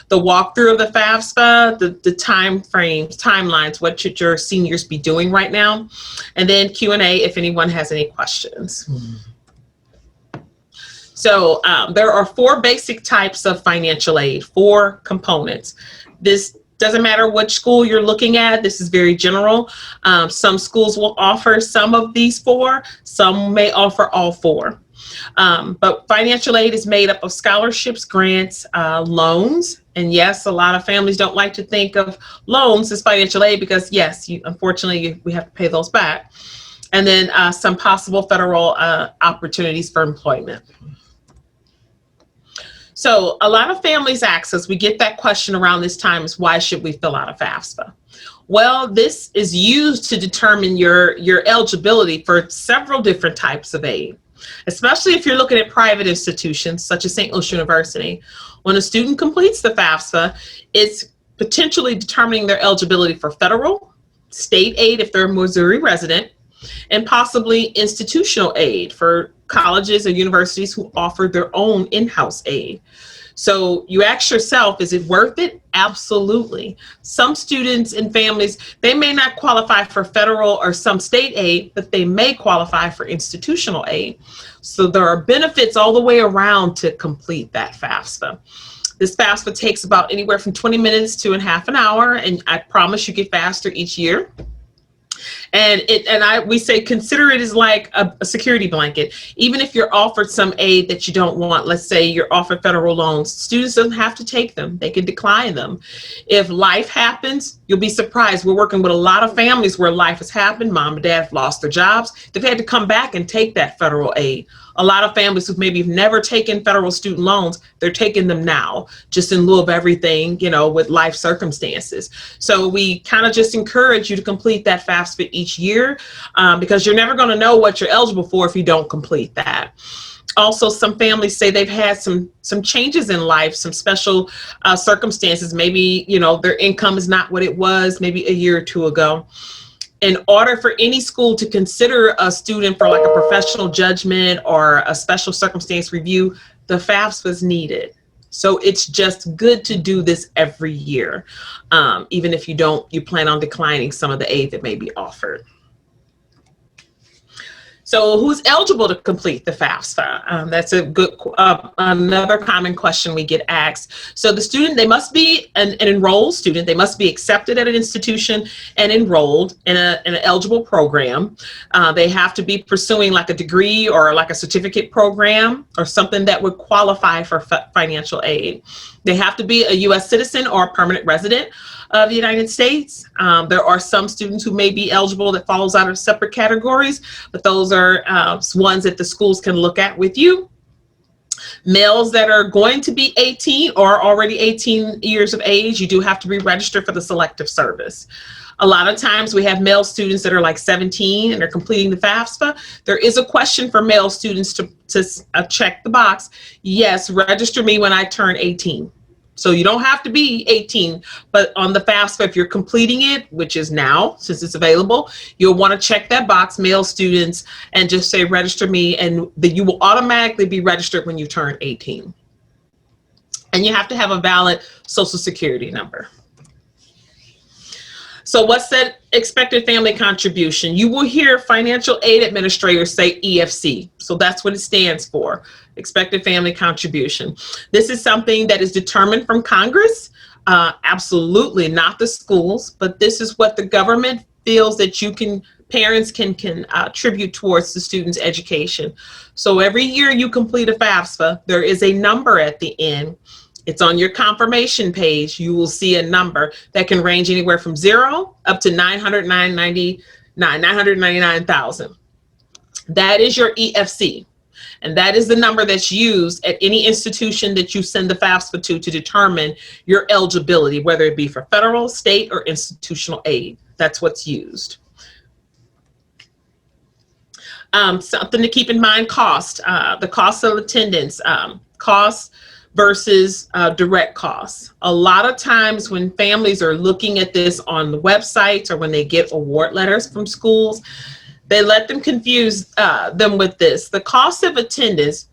The walkthrough of the FAFSA, the time frames, timelines, what should your seniors be doing right now? And then Q&A if anyone has any questions. So there are 4 basic types of financial aid, 4 components. This doesn't matter which school you're looking at. This is very general. Some schools will offer some of these 4. Some may offer all 4. But financial aid is made up of scholarships, grants, loans. And yes, a lot of families don't like to think of loans as financial aid because yes, unfortunately, we have to pay those back. And then some possible federal opportunities for employment. So a lot of families ask us, we get that question around this time, is why should we fill out a FAFSA? Well, this is used to determine your eligibility for several different types of aid. especially if you're looking at private institutions such as St. Louis University. When a student completes the FAFSA, it's potentially determining their eligibility for federal, state aid if they're a Missouri resident, and possibly institutional aid for colleges or universities who offer their own in-house aid. So you ask yourself, is it worth it? Absolutely. Some students and families, they may not qualify for federal or some state aid, but they may qualify for institutional aid. So there are benefits all the way around to complete that FAFSA. This FAFSA takes about anywhere from 20 minutes to a half an hour, and I promise you get faster each year. And we say consider it as like a security blanket. Even if you're offered some aid that you don't want, let's say you're offered federal loans, students don't have to take them. They can decline them. If life happens, you'll be surprised. We're working with a lot of families where life has happened. Mom and dad have lost their jobs. They've had to come back and take that federal aid. A lot of families who maybe have never taken federal student loans, they're taking them now, just in lieu of everything, you know, with life circumstances. So we kind of just encourage you to complete that FAFSA each year, because you're never going to know what you're eligible for if you don't complete that. Also, some families say they've had some changes in life, some special circumstances. Maybe, you know, their income is not what it was maybe a year or two ago. In order for any school to consider a student for like a professional judgment or a special circumstance review, the FAFSA was needed. So it's just good to do this every year, even if you plan on declining some of the aid that may be offered. So who's eligible to complete the FAFSA? That's a good, another common question we get asked. So the student, they must be an enrolled student. They must be accepted at an institution and enrolled in an eligible program. They have to be pursuing like a degree or like a certificate program or something that would qualify for financial aid. They have to be a U.S. citizen or a permanent resident of the United States. There are some students who may be eligible that falls out of separate categories, but those are ones that the schools can look at with you. Males that are going to be 18 or already 18 years of age, you do have to be registered for the selective service. A lot of times we have male students that are like 17 and are completing the FAFSA. There is a question for male students to check the box. Yes, register me when I turn 18. So you don't have to be 18, but on the FAFSA, if you're completing it, which is now, since it's available, you'll want to check that box, male students, and just say, register me, and you will automatically be registered when you turn 18. And you have to have a valid Social Security number. So what's that expected family contribution? You will hear financial aid administrators say EFC. So that's what it stands for, expected family contribution. This is something that is determined from Congress, absolutely not the schools, but this is what the government feels that parents can attribute towards the student's education. So every year you complete a FAFSA, there is a number at the end. It's on your confirmation page. You will see a number that can range anywhere from 0 up to 999,000. That is your EFC. And that is the number that's used at any institution that you send the FAFSA to determine your eligibility, whether it be for federal, state, or institutional aid. That's what's used. Something to keep in mind, cost. The cost of attendance, costs versus direct costs. A lot of times when families are looking at this on the websites or when they get award letters from schools, they let them confuse them with this. The cost of attendance,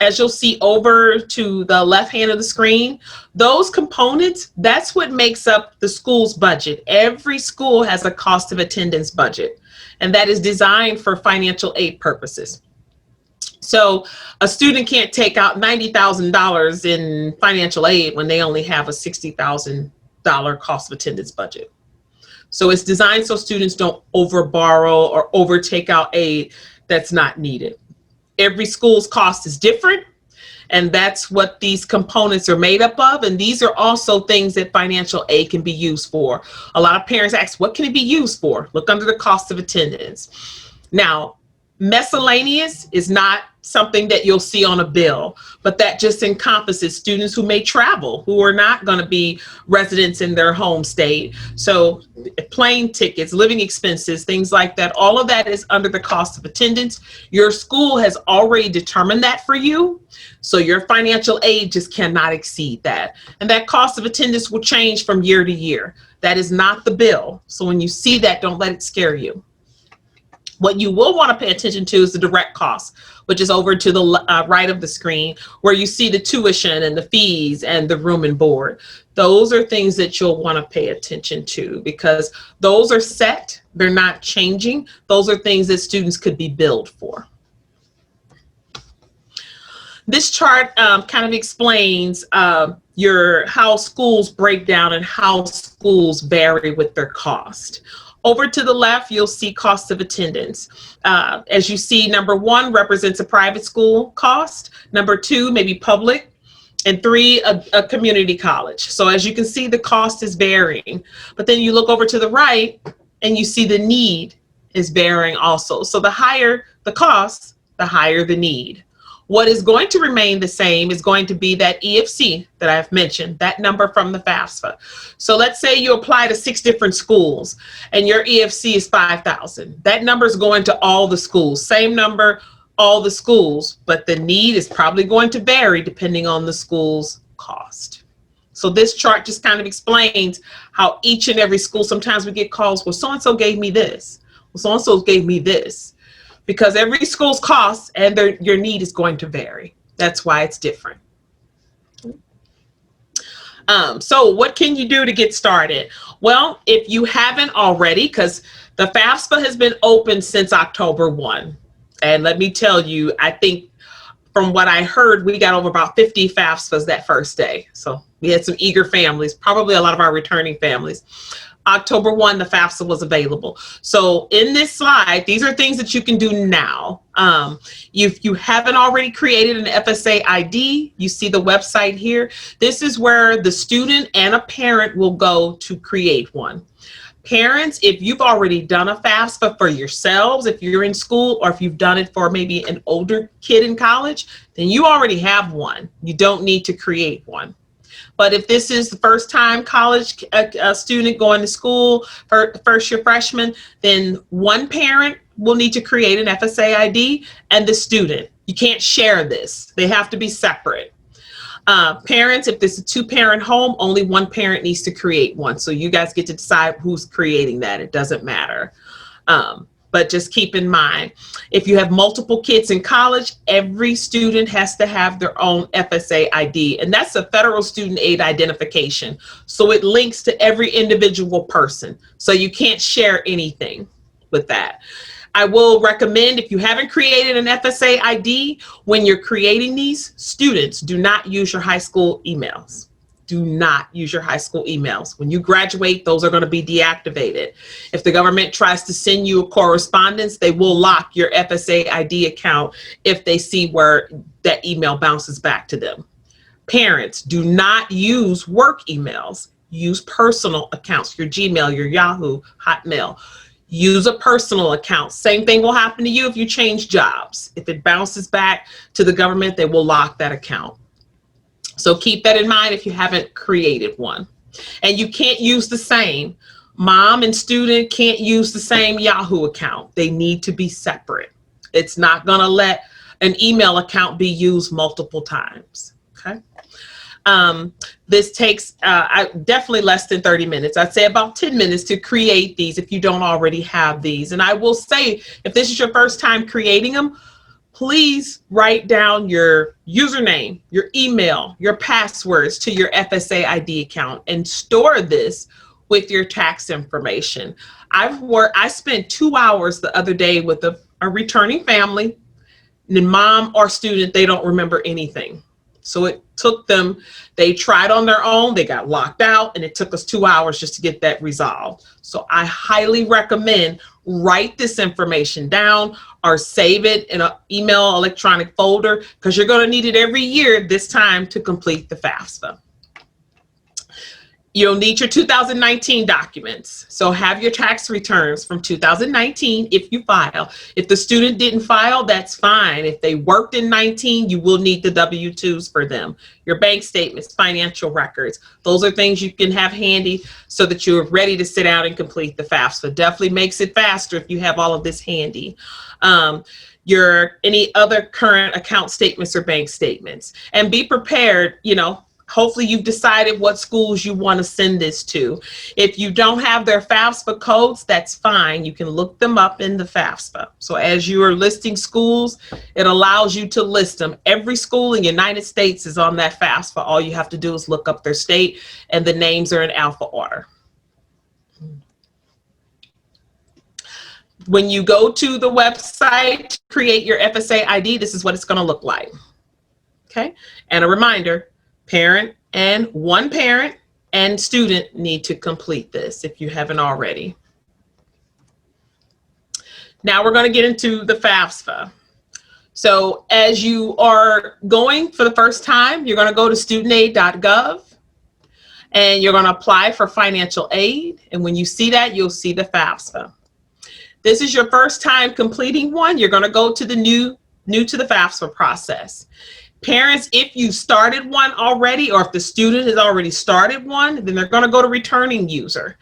as you'll see over to the left hand of the screen, those components, that's what makes up the school's budget. Every school has a cost of attendance budget, and that is designed for financial aid purposes. So a student can't take out $90,000 in financial aid when they only have a $60,000 cost of attendance budget. So it's designed so students don't over borrow or over take out aid that's not needed. Every school's cost is different, and that's what these components are made up of. And these are also things that financial aid can be used for. A lot of parents ask, what can it be used for? Look under the cost of attendance. Now, Miscellaneous is not something that you'll see on a bill, but that just encompasses students who may travel, who are not going to be residents in their home state. So plane tickets, living expenses, things like that, all of that is under the cost of attendance. Your school has already determined that for you. So your financial aid just cannot exceed that. And that cost of attendance will change from year to year. That is not the bill. So when you see that, don't let it scare you. What you will want to pay attention to is the direct costs, which is over to the right of the screen, where you see the tuition and the fees and the room and board. Those are things that you'll want to pay attention to, because those are set, they're not changing. Those are things that students could be billed for. This chart kind of explains how schools break down and how schools vary with their cost. Over to the left, you'll see cost of attendance. As you see, number 1 represents a private school cost, number 2 maybe public, and 3 a community college. So as you can see, the cost is varying. But then you look over to the right and you see the need is varying also. So the higher the cost, the higher the need. What is going to remain the same is going to be that EFC that I've mentioned, that number from the FAFSA. So let's say you apply to 6 different schools and your EFC is 5,000. That number is going to all the schools, same number, all the schools, but the need is probably going to vary depending on the school's cost. So this chart just kind of explains how each and every school, sometimes we get calls, well, so-and-so gave me this, well, so-and-so gave me this. Because every school's cost and your need is going to vary. That's why it's different. So what can you do to get started? Well, if you haven't already, because the FAFSA has been open since October 1. And let me tell you, I think from what I heard, we got over about 50 FAFSAs that first day. So we had some eager families, probably a lot of our returning families. October 1, the FAFSA was available. So in this slide, these are things that you can do now. If you haven't already created an FSA ID, you see the website here. This is where the student and a parent will go to create one. Parents, if you've already done a FAFSA for yourselves, if you're in school, or if you've done it for maybe an older kid in college, then you already have one. You don't need to create one. But if this is the first time college student going to school, first year freshman, then one parent will need to create an FSA ID and the student. You can't share this. They have to be separate. Parents, if this is a 2-parent home, only one parent needs to create one. So you guys get to decide who's creating that. It doesn't matter. But just keep in mind, if you have multiple kids in college, every student has to have their own FSA ID, and that's a federal student aid identification. So it links to every individual person. So you can't share anything with that. I will recommend, if you haven't created an FSA ID, when you're creating these, students, do not use your high school emails. Do not use your high school emails. When you graduate, those are going to be deactivated. If the government tries to send you a correspondence, they will lock your FSA ID account if they see where that email bounces back to them. Parents, do not use work emails. Use personal accounts, your Gmail, your Yahoo, Hotmail. Use a personal account. Same thing will happen to you if you change jobs. If it bounces back to the government, they will lock that account. So keep that in mind if you haven't created one. And you can't use the same. Mom and student can't use the same Yahoo account. They need to be separate. It's not going to let an email account be used multiple times. Okay. This takes definitely less than 30 minutes. I'd say about 10 minutes to create these if you don't already have these. And I will say, if this is your first time creating them, please write down your username, your email, your passwords to your FSA ID account and store this with your tax information. I spent 2 hours the other day with a returning family, the mom or student, they don't remember anything. So it took them, they tried on their own, they got locked out, and it took us 2 hours just to get that resolved. So I highly recommend write this information down or save it in an email electronic folder, because you're going to need it every year this time to complete the FAFSA. You'll need your 2019 documents. So have your tax returns from 2019 if you file. If the student didn't file, that's fine. If they worked in 19, you will need the W-2s for them. Your bank statements, financial records. Those are things you can have handy so that you're ready to sit down and complete the FAFSA. Definitely makes it faster if you have all of this handy. Any other current account statements or bank statements. And be prepared, you know, hopefully you've decided what schools you want to send this to. If you don't have their FAFSA codes, that's fine. You can look them up in the FAFSA. So as you are listing schools, it allows you to list them. Every school in the United States is on that FAFSA. All you have to do is look up their state, and the names are in alpha order. When you go to the website to create your FSA ID, this is what it's going to look like. Okay, and a reminder, one parent and student need to complete this if you haven't already. Now we're going to get into the FAFSA. So as you are going for the first time, you're going to go to studentaid.gov and you're going to apply for financial aid. And when you see that, you'll see the FAFSA. This is your first time completing one. You're going to go to the new to the FAFSA process. Parents, if you started one already, or if the student has already started one, then they're going to go to returning user.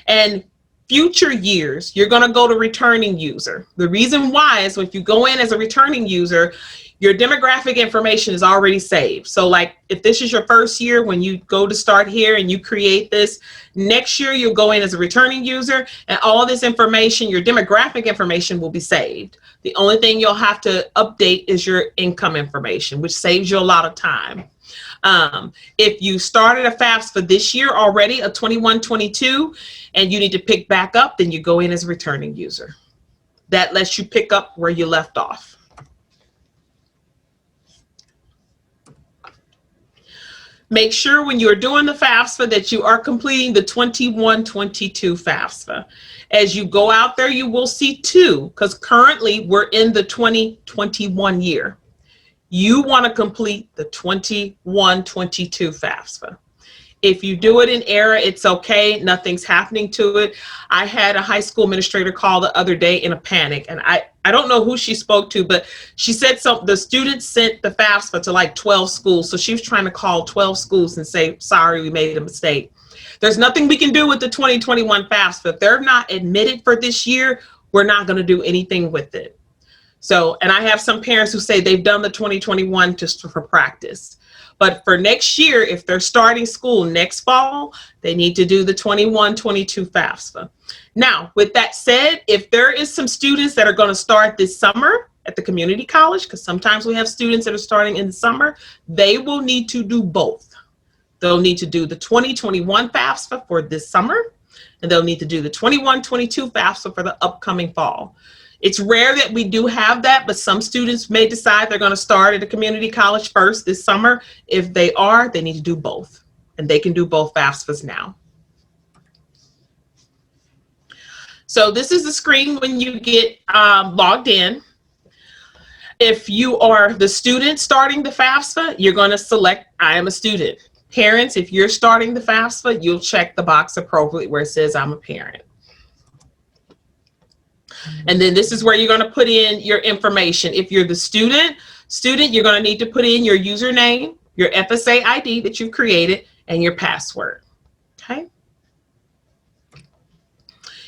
And future years, you're going to go to returning user. The reason why is if you go in as a returning user, your demographic information is already saved. So like if this is your first year, when you go to start here and you create this, next year you'll go in as a returning user and all this information, your demographic information will be saved. The only thing you'll have to update is your income information, which saves you a lot of time. If you started a FAFS for this year already, a 21-22, and you need to pick back up, then you go in as a returning user. That lets you pick up where you left off. Make sure when you're doing the FAFSA that you are completing the 21-22 FAFSA. As you go out there, you will see two, because currently we're in the 2021 year. You want to complete the 21-22 FAFSA. If you do it in error, it's okay. Nothing's happening to it. I had a high school administrator call the other day in a panic, and I don't know who she spoke to, but she said the students sent the FAFSA to like 12 schools. So she was trying to call 12 schools and say, sorry, we made a mistake. There's nothing we can do with the 2021 FAFSA. If they're not admitted for this year, we're not going to do anything with it. So, and I have some parents who say they've done the 2021 just for practice. But for next year, if they're starting school next fall, they need to do the 21-22 FAFSA. Now, with that said, if there is some students that are going to start this summer at the community college, because sometimes we have students that are starting in the summer, they will need to do both. They'll need to do the 2021 FAFSA for this summer, and they'll need to do the 21-22 FAFSA for the upcoming fall. It's rare that we do have that, but some students may decide they're going to start at a community college first this summer. If they are, they need to do both, and they can do both FAFSAs now. So this is the screen when you get logged in. If you are the student starting the FAFSA, you're going to select I am a student. Parents, if you're starting the FAFSA, you'll check the box appropriately where it says I'm a parent. And then this is where you're going to put in your information. If you're the student, you're going to need to put in your username, your FSA ID that you've created, and your password. Okay.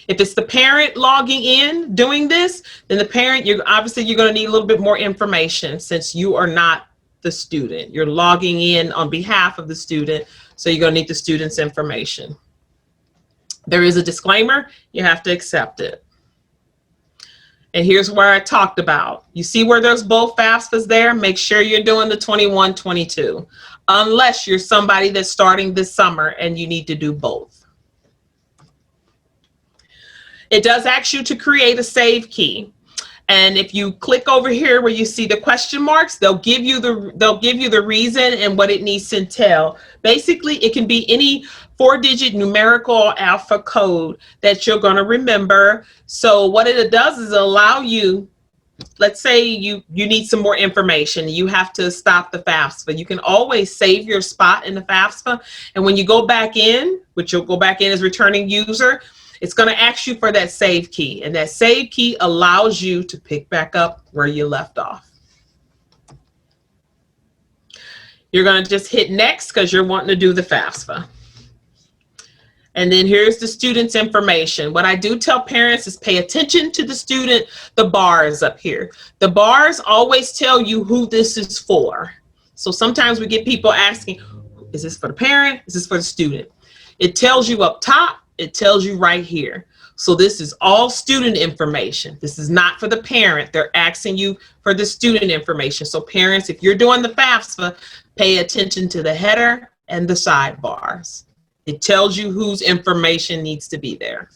If it's the parent logging in doing this, then the parent, you're going to need a little bit more information since you are not the student. You're logging in on behalf of the student, so you're going to need the student's information. There is a disclaimer. You have to accept it. And here's where I talked about. You see where there's both FAFSAs there? Make sure you're doing the 21-22, unless you're somebody that's starting this summer and you need to do both. It does ask you to create a save key. And if you click over here where you see the question marks, they'll give you the reason and what it needs to entail. Basically, it can be any 4-digit numerical alpha code that you're going to remember. So what it does is allow you let's say you need some more information. You have to stop the FAFSA. You can always save your spot in the FAFSA. And when you go back in, which you'll go back in as returning user, it's going to ask you for that save key. And that save key allows you to pick back up where you left off. You're going to just hit next because you're wanting to do the FAFSA. And then here's the student's information. What I do tell parents is pay attention to the student, the bars up here. The bars always tell you who this is for. So sometimes we get people asking, is this for the parent? Is this for the student? It tells you up top, it tells you right here. So this is all student information. This is not for the parent. They're asking you for the student information. So parents, if you're doing the FAFSA, pay attention to the header and the sidebars. It tells you whose information needs to be there.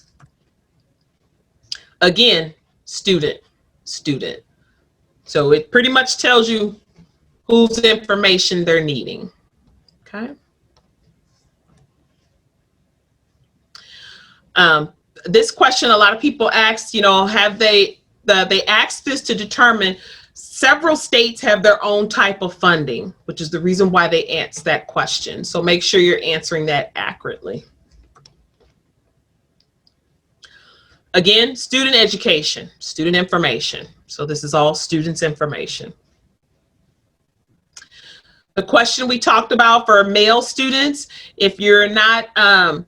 Again, student, student. So it pretty much tells you whose information they're needing. Okay. This question, a lot of people ask, have they asked this to determine several states have their own type of funding, which is the reason why they asked that question. So make sure you're answering that accurately. Again, student education, student information. So this is all students' information. The question we talked about for male students, if you're not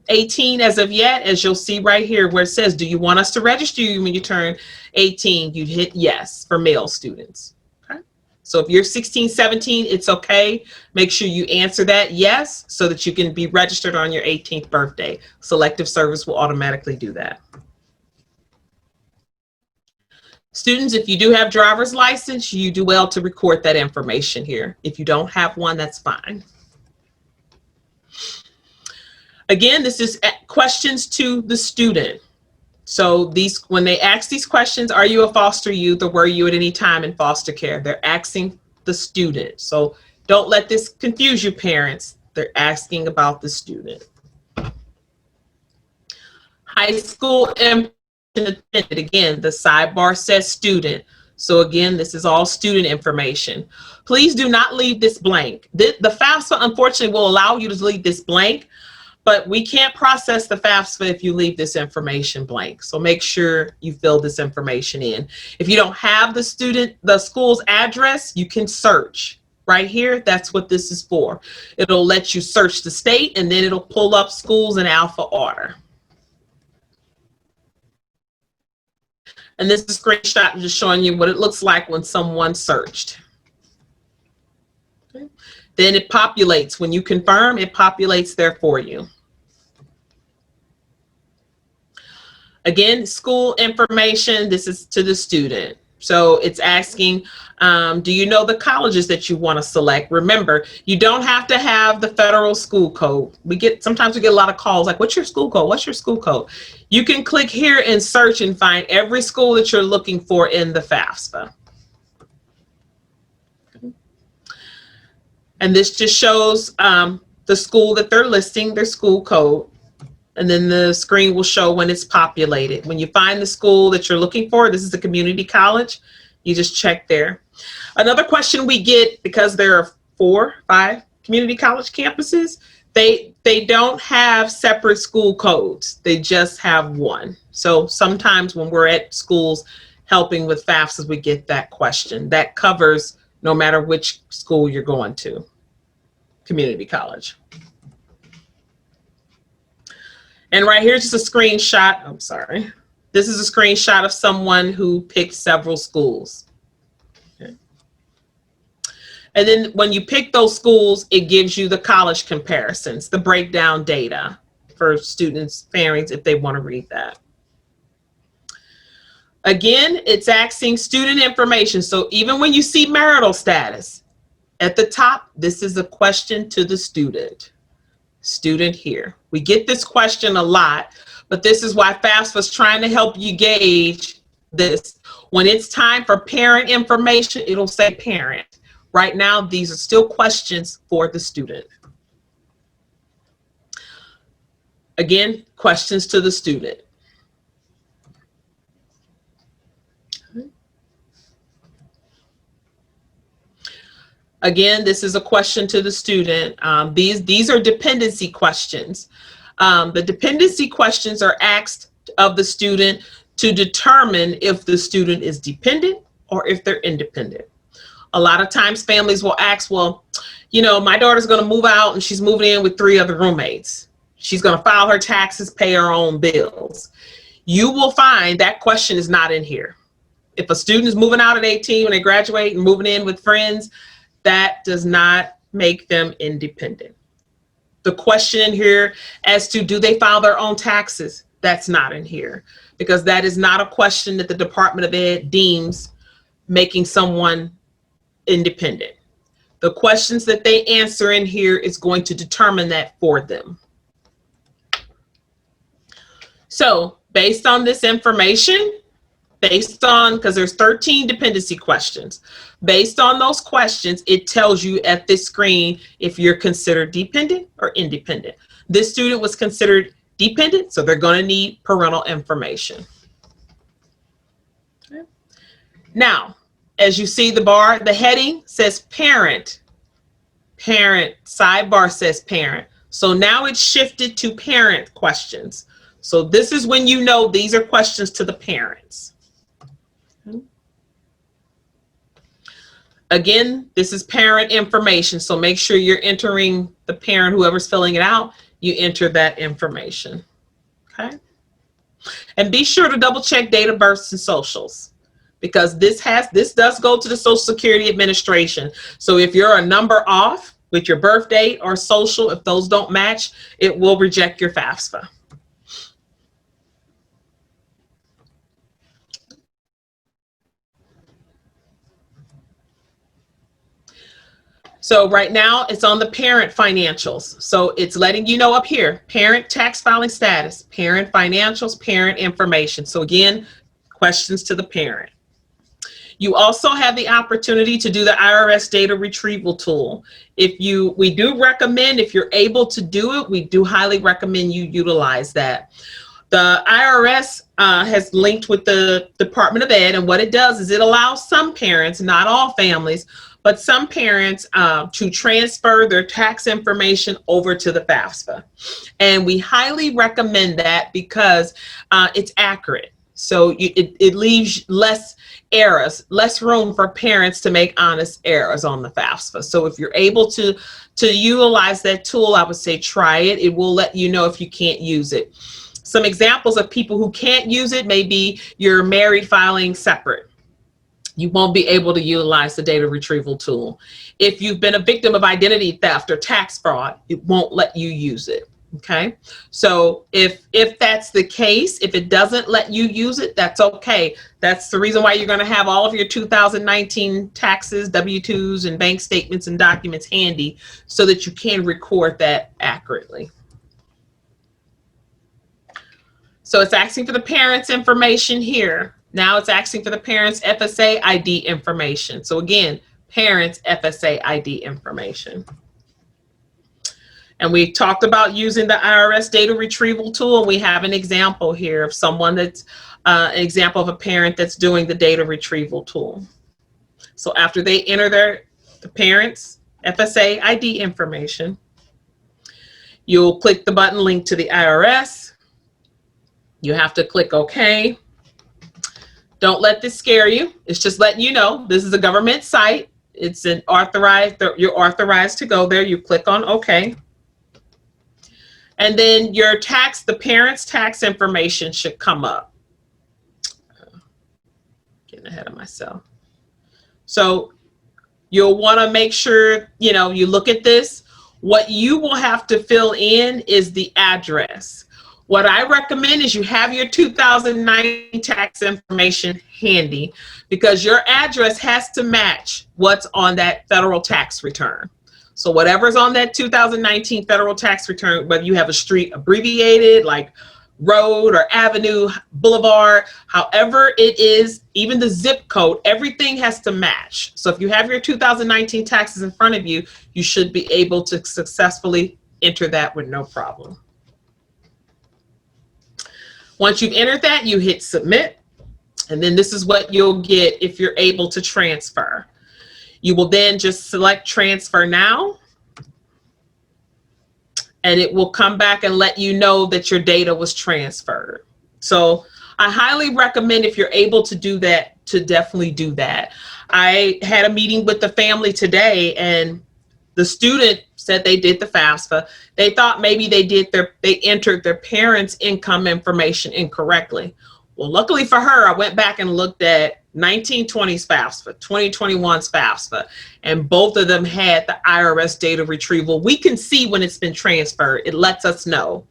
18 as of yet, as you'll see right here where it says, do you want us to register you when you turn 18? You'd hit yes for male students. Okay. So if you're 16, 17, it's okay. Make sure you answer that yes so that you can be registered on your 18th birthday. Selective Service will automatically do that. Students, if you do have driver's license, you do well to record that information here. If you don't have one, that's fine. Again, this is questions to the student. So when they ask these questions, are you a foster youth or were you at any time in foster care? They're asking the student. So don't let this confuse you, parents. They're asking about the student. High school attended. Again, the sidebar says student. So again, this is all student information. Please do not leave this blank. The FAFSA, unfortunately, will allow you to leave this blank, but we can't process the FAFSA if you leave this information blank. So make sure you fill this information in. If you don't have the school's address, you can search. Right here, that's what this is for. It'll let you search the state and then it'll pull up schools in alpha order. And this is a screenshot just showing you what it looks like when someone searched. Okay. Then it populates. When you confirm, it populates there for you. Again, school information, this is to the student. So it's asking, do you know the colleges that you want to select? Remember, you don't have to have the federal school code. Sometimes we get a lot of calls like, what's your school code? What's your school code? You can click here and search and find every school that you're looking for in the FAFSA. And this just shows the school that they're listing, their school code. And then the screen will show when it's populated. When you find the school that you're looking for, this is a community college, you just check there. Another question we get, because there are 4, 5 community college campuses, they don't have separate school codes. They just have one. So sometimes when we're at schools helping with FAFSAs, we get that question. That covers no matter which school you're going to, community college. And right here is just a screenshot. I'm sorry. This is a screenshot of someone who picked several schools. Okay. And then when you pick those schools, it gives you the college comparisons, the breakdown data for students, parents, if they want to read that. Again, it's asking student information. So even when you see marital status at the top, this is a question to the student. Student here. We get this question a lot, but this is why FAFSA was trying to help you gauge this. When it's time for parent information, it'll say parent. Right now, these are still questions for the student. Again, questions to the student. Again, this is a question to the student. These are dependency questions. The dependency questions are asked of the student to determine if the student is dependent or if they're independent. A lot of times families will ask, well, you know, my daughter's going to move out and she's moving in with 3 other roommates. She's going to file her taxes, pay her own bills. You will find that question is not in here. If a student is moving out at 18 when they graduate and moving in with friends, that does not make them independent. The question in here as to do they file their own taxes, that's not in here, because that is not a question that the Department of Ed deems making someone independent. The questions that they answer in here is going to determine that for them. So based on this information, because there's 13 dependency questions, based on those questions, it tells you at this screen if you're considered dependent or independent. This student was considered dependent, so they're going to need parental information. Okay. Now, as you see the bar, the heading says parent. Parent, sidebar says parent. So now it's shifted to parent questions. So this is when you know these are questions to the parents. Again, this is parent information, so make sure you're entering the parent, whoever's filling it out, you enter that information, okay? And be sure to double check date of births and socials, because this does go to the Social Security Administration. So if you're a number off with your birth date or social, if those don't match, it will reject your FAFSA. So right now it's on the parent financials. So it's letting you know up here, parent tax filing status, parent financials, parent information. So again, questions to the parent. You also have the opportunity to do the IRS data retrieval tool. We do recommend, if you're able to do it, we do highly recommend you utilize that. The IRS has linked with the Department of Ed, and what it does is it allows some parents, not all families, but some parents to transfer their tax information over to the FAFSA. And we highly recommend that because it's accurate. So it leaves less errors, less room for parents to make honest errors on the FAFSA. So if you're able to utilize that tool, I would say try it. It will let you know if you can't use it. Some examples of people who can't use it may be you're married filing separate. You won't be able to utilize the data retrieval tool. If you've been a victim of identity theft or tax fraud, it won't let you use it, okay? So if that's the case, if it doesn't let you use it, that's okay. That's the reason why you're gonna have all of your 2019 taxes, W-2s, and bank statements and documents handy so that you can record that accurately. So it's asking for the parents' information here. Now it's asking for the parents' FSA ID information. So again, parents' FSA ID information. And we talked about using the IRS data retrieval tool. And we have an example here of someone that's an example of a parent that's doing the data retrieval tool. So after they enter the parents' FSA ID information, you'll click the button linked to the IRS. You have to click OK. Don't let this scare you. It's just letting you know this is a government site. It's an authorized, you're authorized to go there. You click on OK. And then the parent's tax information should come up. Getting ahead of myself. So you'll want to make sure, you look at this. What you will have to fill in is the address. What I recommend is you have your 2009 tax information handy, because your address has to match what's on that federal tax return. So whatever's on that 2019 federal tax return, whether you have a street abbreviated like road or avenue, boulevard, however it is, even the zip code, everything has to match. So if you have your 2019 taxes in front of you, you should be able to successfully enter that with no problem. Once you've entered that, you hit submit, and then this is what you'll get if you're able to transfer. You will then just select transfer now, and it will come back and let you know that your data was transferred. So I highly recommend, if you're able to do that, to definitely do that. I had a meeting with the family today, and the student said they did the FAFSA. They thought maybe they entered their parents' income information incorrectly. Well, luckily for her, I went back and looked at 1920's FAFSA, 2021's FAFSA, and both of them had the IRS data retrieval. We can see when it's been transferred. It lets us know.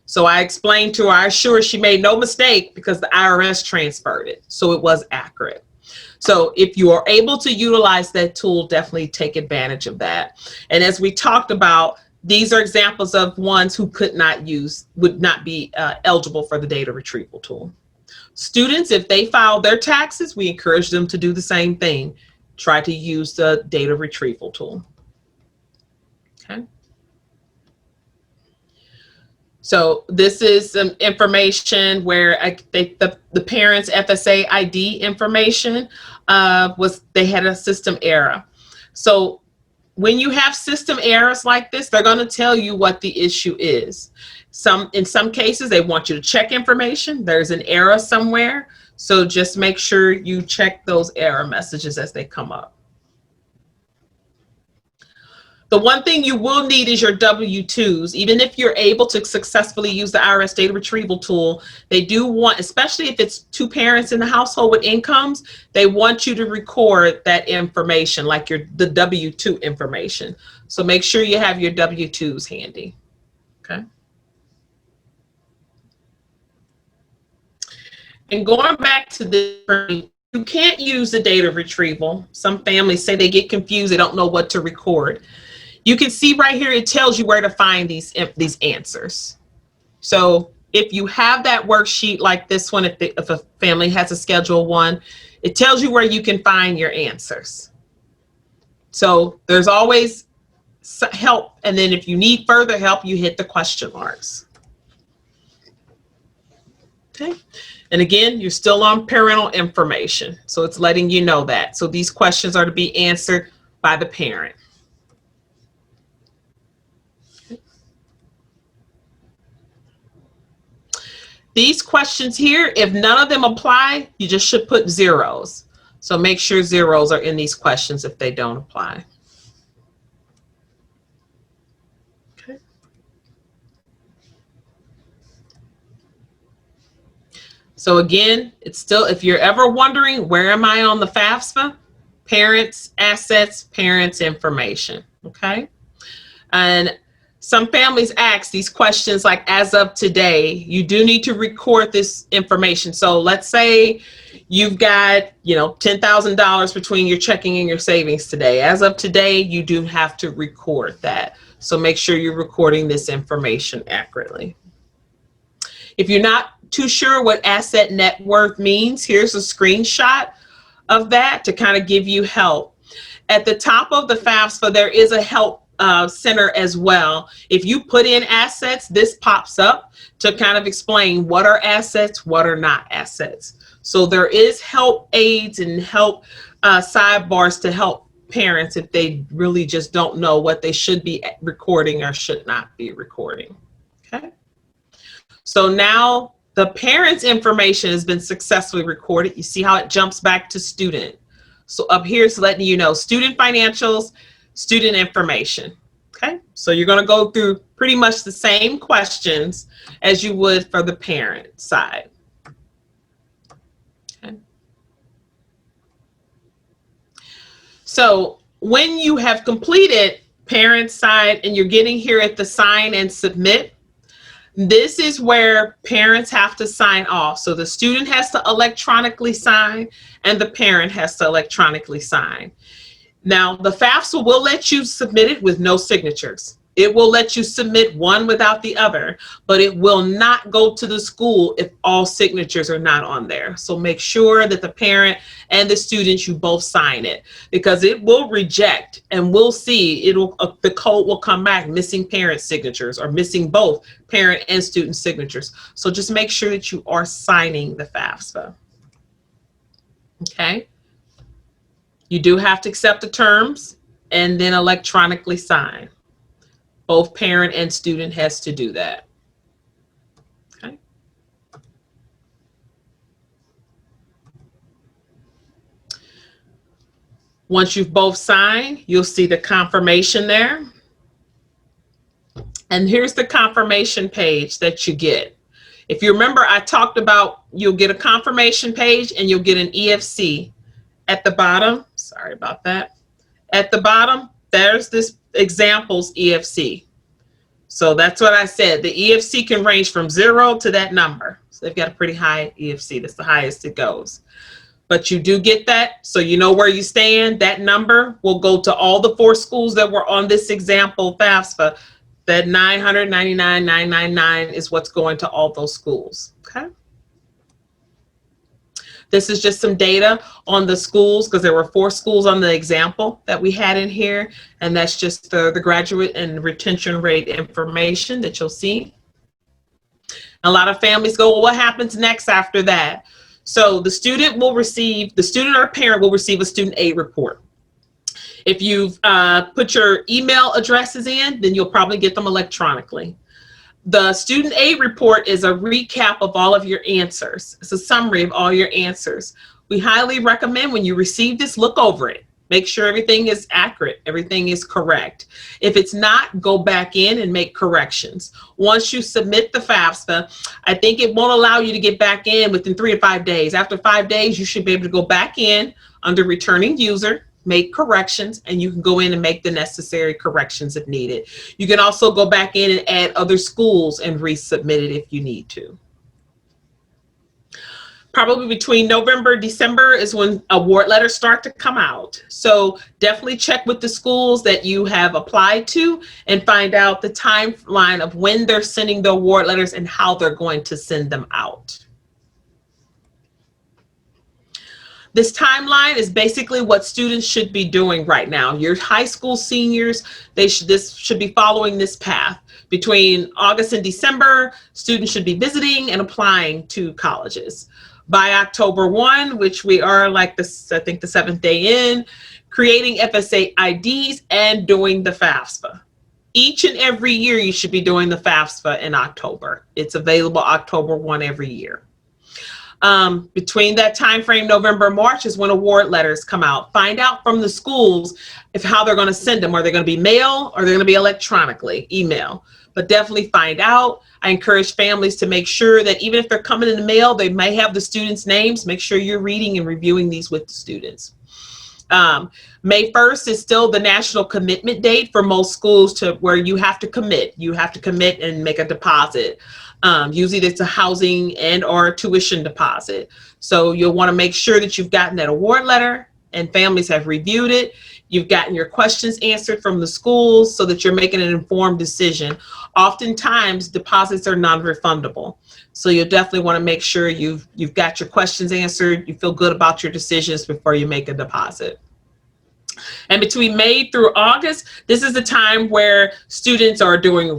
So I explained to her, I assure she made no mistake because the IRS transferred it. So it was accurate. So if you are able to utilize that tool, definitely take advantage of that. And as we talked about, these are examples of ones who would not be eligible for the data retrieval tool. Students, if they file their taxes, we encourage them to do the same thing. Try to use the data retrieval tool. Okay. So this is some information where the parents' FSA ID information they had a system error. So when you have system errors like this, they're going to tell you what the issue is. In some cases, they want you to check information. There's an error somewhere. So just make sure you check those error messages as they come up. The one thing you will need is your W-2s. Even if you're able to successfully use the IRS data retrieval tool, they do want, especially if it's two parents in the household with incomes, they want you to record that information, like the W-2 information. So make sure you have your W-2s handy. Okay. And going back to this, you can't use the data retrieval. Some families say they get confused, they don't know what to record. You can see right here, it tells you where to find these answers. So if you have that worksheet like this one, if a family has a Schedule 1, it tells you where you can find your answers. So there's always help. And then if you need further help, you hit the question marks. Okay. And again, you're still on parental information. So it's letting you know that. So these questions are to be answered by the parent. These questions here, if none of them apply, you just should put zeros. So make sure zeros are in these questions if they don't apply. Okay. So again, it's still, if you're ever wondering, where am I on the FAFSA? Parents, assets, parents, information. Okay. And some families ask these questions like, as of today, you do need to record this information. So let's say you've got, $10,000 between your checking and your savings today. As of today, you do have to record that. So make sure you're recording this information accurately. If you're not too sure what asset net worth means, here's a screenshot of that to kind of give you help. At the top of the FAFSA, there is a help center as well. If you put in assets, this pops up to kind of explain what are assets, what are not assets. So there is help aids and help sidebars to help parents if they really just don't know what they should be recording or should not be recording. Okay. So now the parent's information has been successfully recorded. You see how it jumps back to student. So up here it's letting you know student financials, student information. Okay, so you're going to go through pretty much the same questions as you would for the parent side. Okay. So when you have completed parent side and you're getting here at the sign and submit, this is where parents have to sign off. So the student has to electronically sign and the parent has to electronically sign. Now, the FAFSA will let you submit it with no signatures. It will let you submit one without the other, but it will not go to the school if all signatures are not on there. So make sure that the parent and the students, you both sign it, because it will reject and we'll see the code will come back missing parent signatures or missing both parent and student signatures. So just make sure that you are signing the FAFSA. Okay. You do have to accept the terms and then electronically sign. Both parent and student has to do that. Okay. Once you've both signed, you'll see the confirmation there. And here's the confirmation page that you get. If you remember, I talked about you'll get a confirmation page and you'll get an EFC at the bottom. Sorry about that. At the bottom, there's this examples EFC. So that's what I said. The EFC can range from 0 to that number. So they've got a pretty high EFC. That's the highest it goes. But you do get that, so you know where you stand. That number will go to all the 4 schools that were on this example FAFSA. That 999,999 is what's going to all those schools. Okay. This is just some data on the schools, because there were 4 schools on the example that we had in here, and that's just the graduate and retention rate information that you'll see. A lot of families go, well, what happens next after that? So the student will receive, the student or parent will receive a student aid report. If you've put your email addresses in, then you'll probably get them electronically. The student aid report is a recap of all of your answers. It's a summary of all your answers. We highly recommend when you receive this, look over it. Make sure everything is accurate, everything is correct. If it's not, go back in and make corrections. Once you submit the FAFSA, I think it won't allow you to get back in within 3 to 5 days. After 5 days, you should be able to go back in under returning user, make corrections, and you can go in and make the necessary corrections if needed. You can also go back in and add other schools and resubmit it if you need to. Probably between November and December is when award letters start to come out. So definitely check with the schools that you have applied to and find out the timeline of when they're sending the award letters and how they're going to send them out. This timeline is basically what students should be doing right now. Your high school seniors, this should be following this path. Between August and December, students should be visiting and applying to colleges. By October 1, which we are like this, I think the 7th day in, creating FSA IDs and doing the FAFSA. Each and every year you should be doing the FAFSA in October. It's available October 1 every year. Between that time frame, November, March, is when award letters come out. Find out from the schools how they're going to send them. Are they going to be mail or they're going to be electronically, email? But definitely find out. I encourage families to make sure that even if they're coming in the mail, they may have the students' names. Make sure you're reading and reviewing these with the students. May 1st is still the national commitment date for most schools, to where you have to commit. You have to commit and make a deposit. Usually it's a housing and or tuition deposit. So you'll want to make sure that you've gotten that award letter and families have reviewed it. You've gotten your questions answered from the schools so that you're making an informed decision. Oftentimes deposits are non-refundable. So you'll definitely want to make sure you've got your questions answered. You feel good about your decisions before you make a deposit. And between May through August, this is the time where students are doing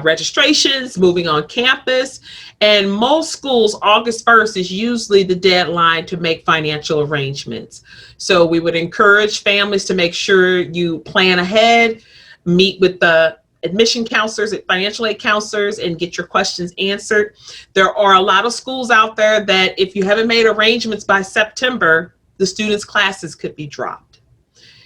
registrations, moving on campus. And most schools, August 1st is usually the deadline to make financial arrangements. So we would encourage families to make sure you plan ahead, meet with the admission counselors, financial aid counselors, and get your questions answered. There are a lot of schools out there that if you haven't made arrangements by September, the students' classes could be dropped.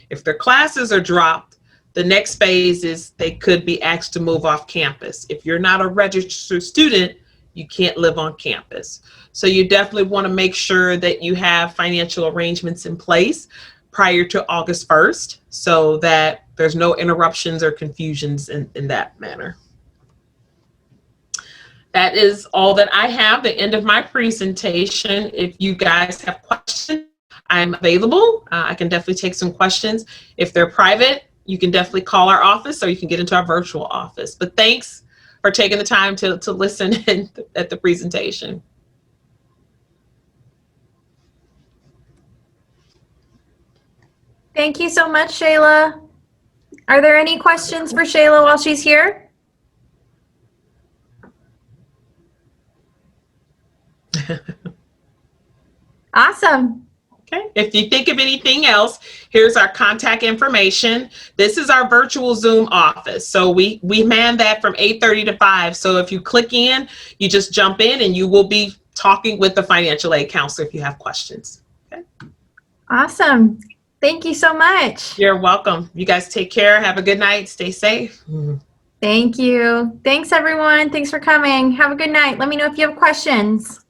If their classes are dropped, the next phase is they could be asked to move off campus. If you're not a registered student, you can't live on campus. So you definitely want to make sure that you have financial arrangements in place prior to August 1st so that there's no interruptions or confusions in that manner. That is all that I have, the end of my presentation. If you guys have questions, I'm available. I can definitely take some questions. If they're private, you can definitely call our office or you can get into our virtual office. But thanks for taking the time to listen at the presentation. Thank you so much, Shayla. Are there any questions for Shayla while she's here? Awesome. Okay. If you think of anything else, here's our contact information. This is our virtual Zoom office. So we man that from 8:30 to 5. So if you click in, you just jump in and you will be talking with the financial aid counselor if you have questions. Okay. Awesome. Thank you so much. You're welcome. You guys take care. Have a good night. Stay safe. Thank you. Thanks, everyone. Thanks for coming. Have a good night. Let me know if you have questions.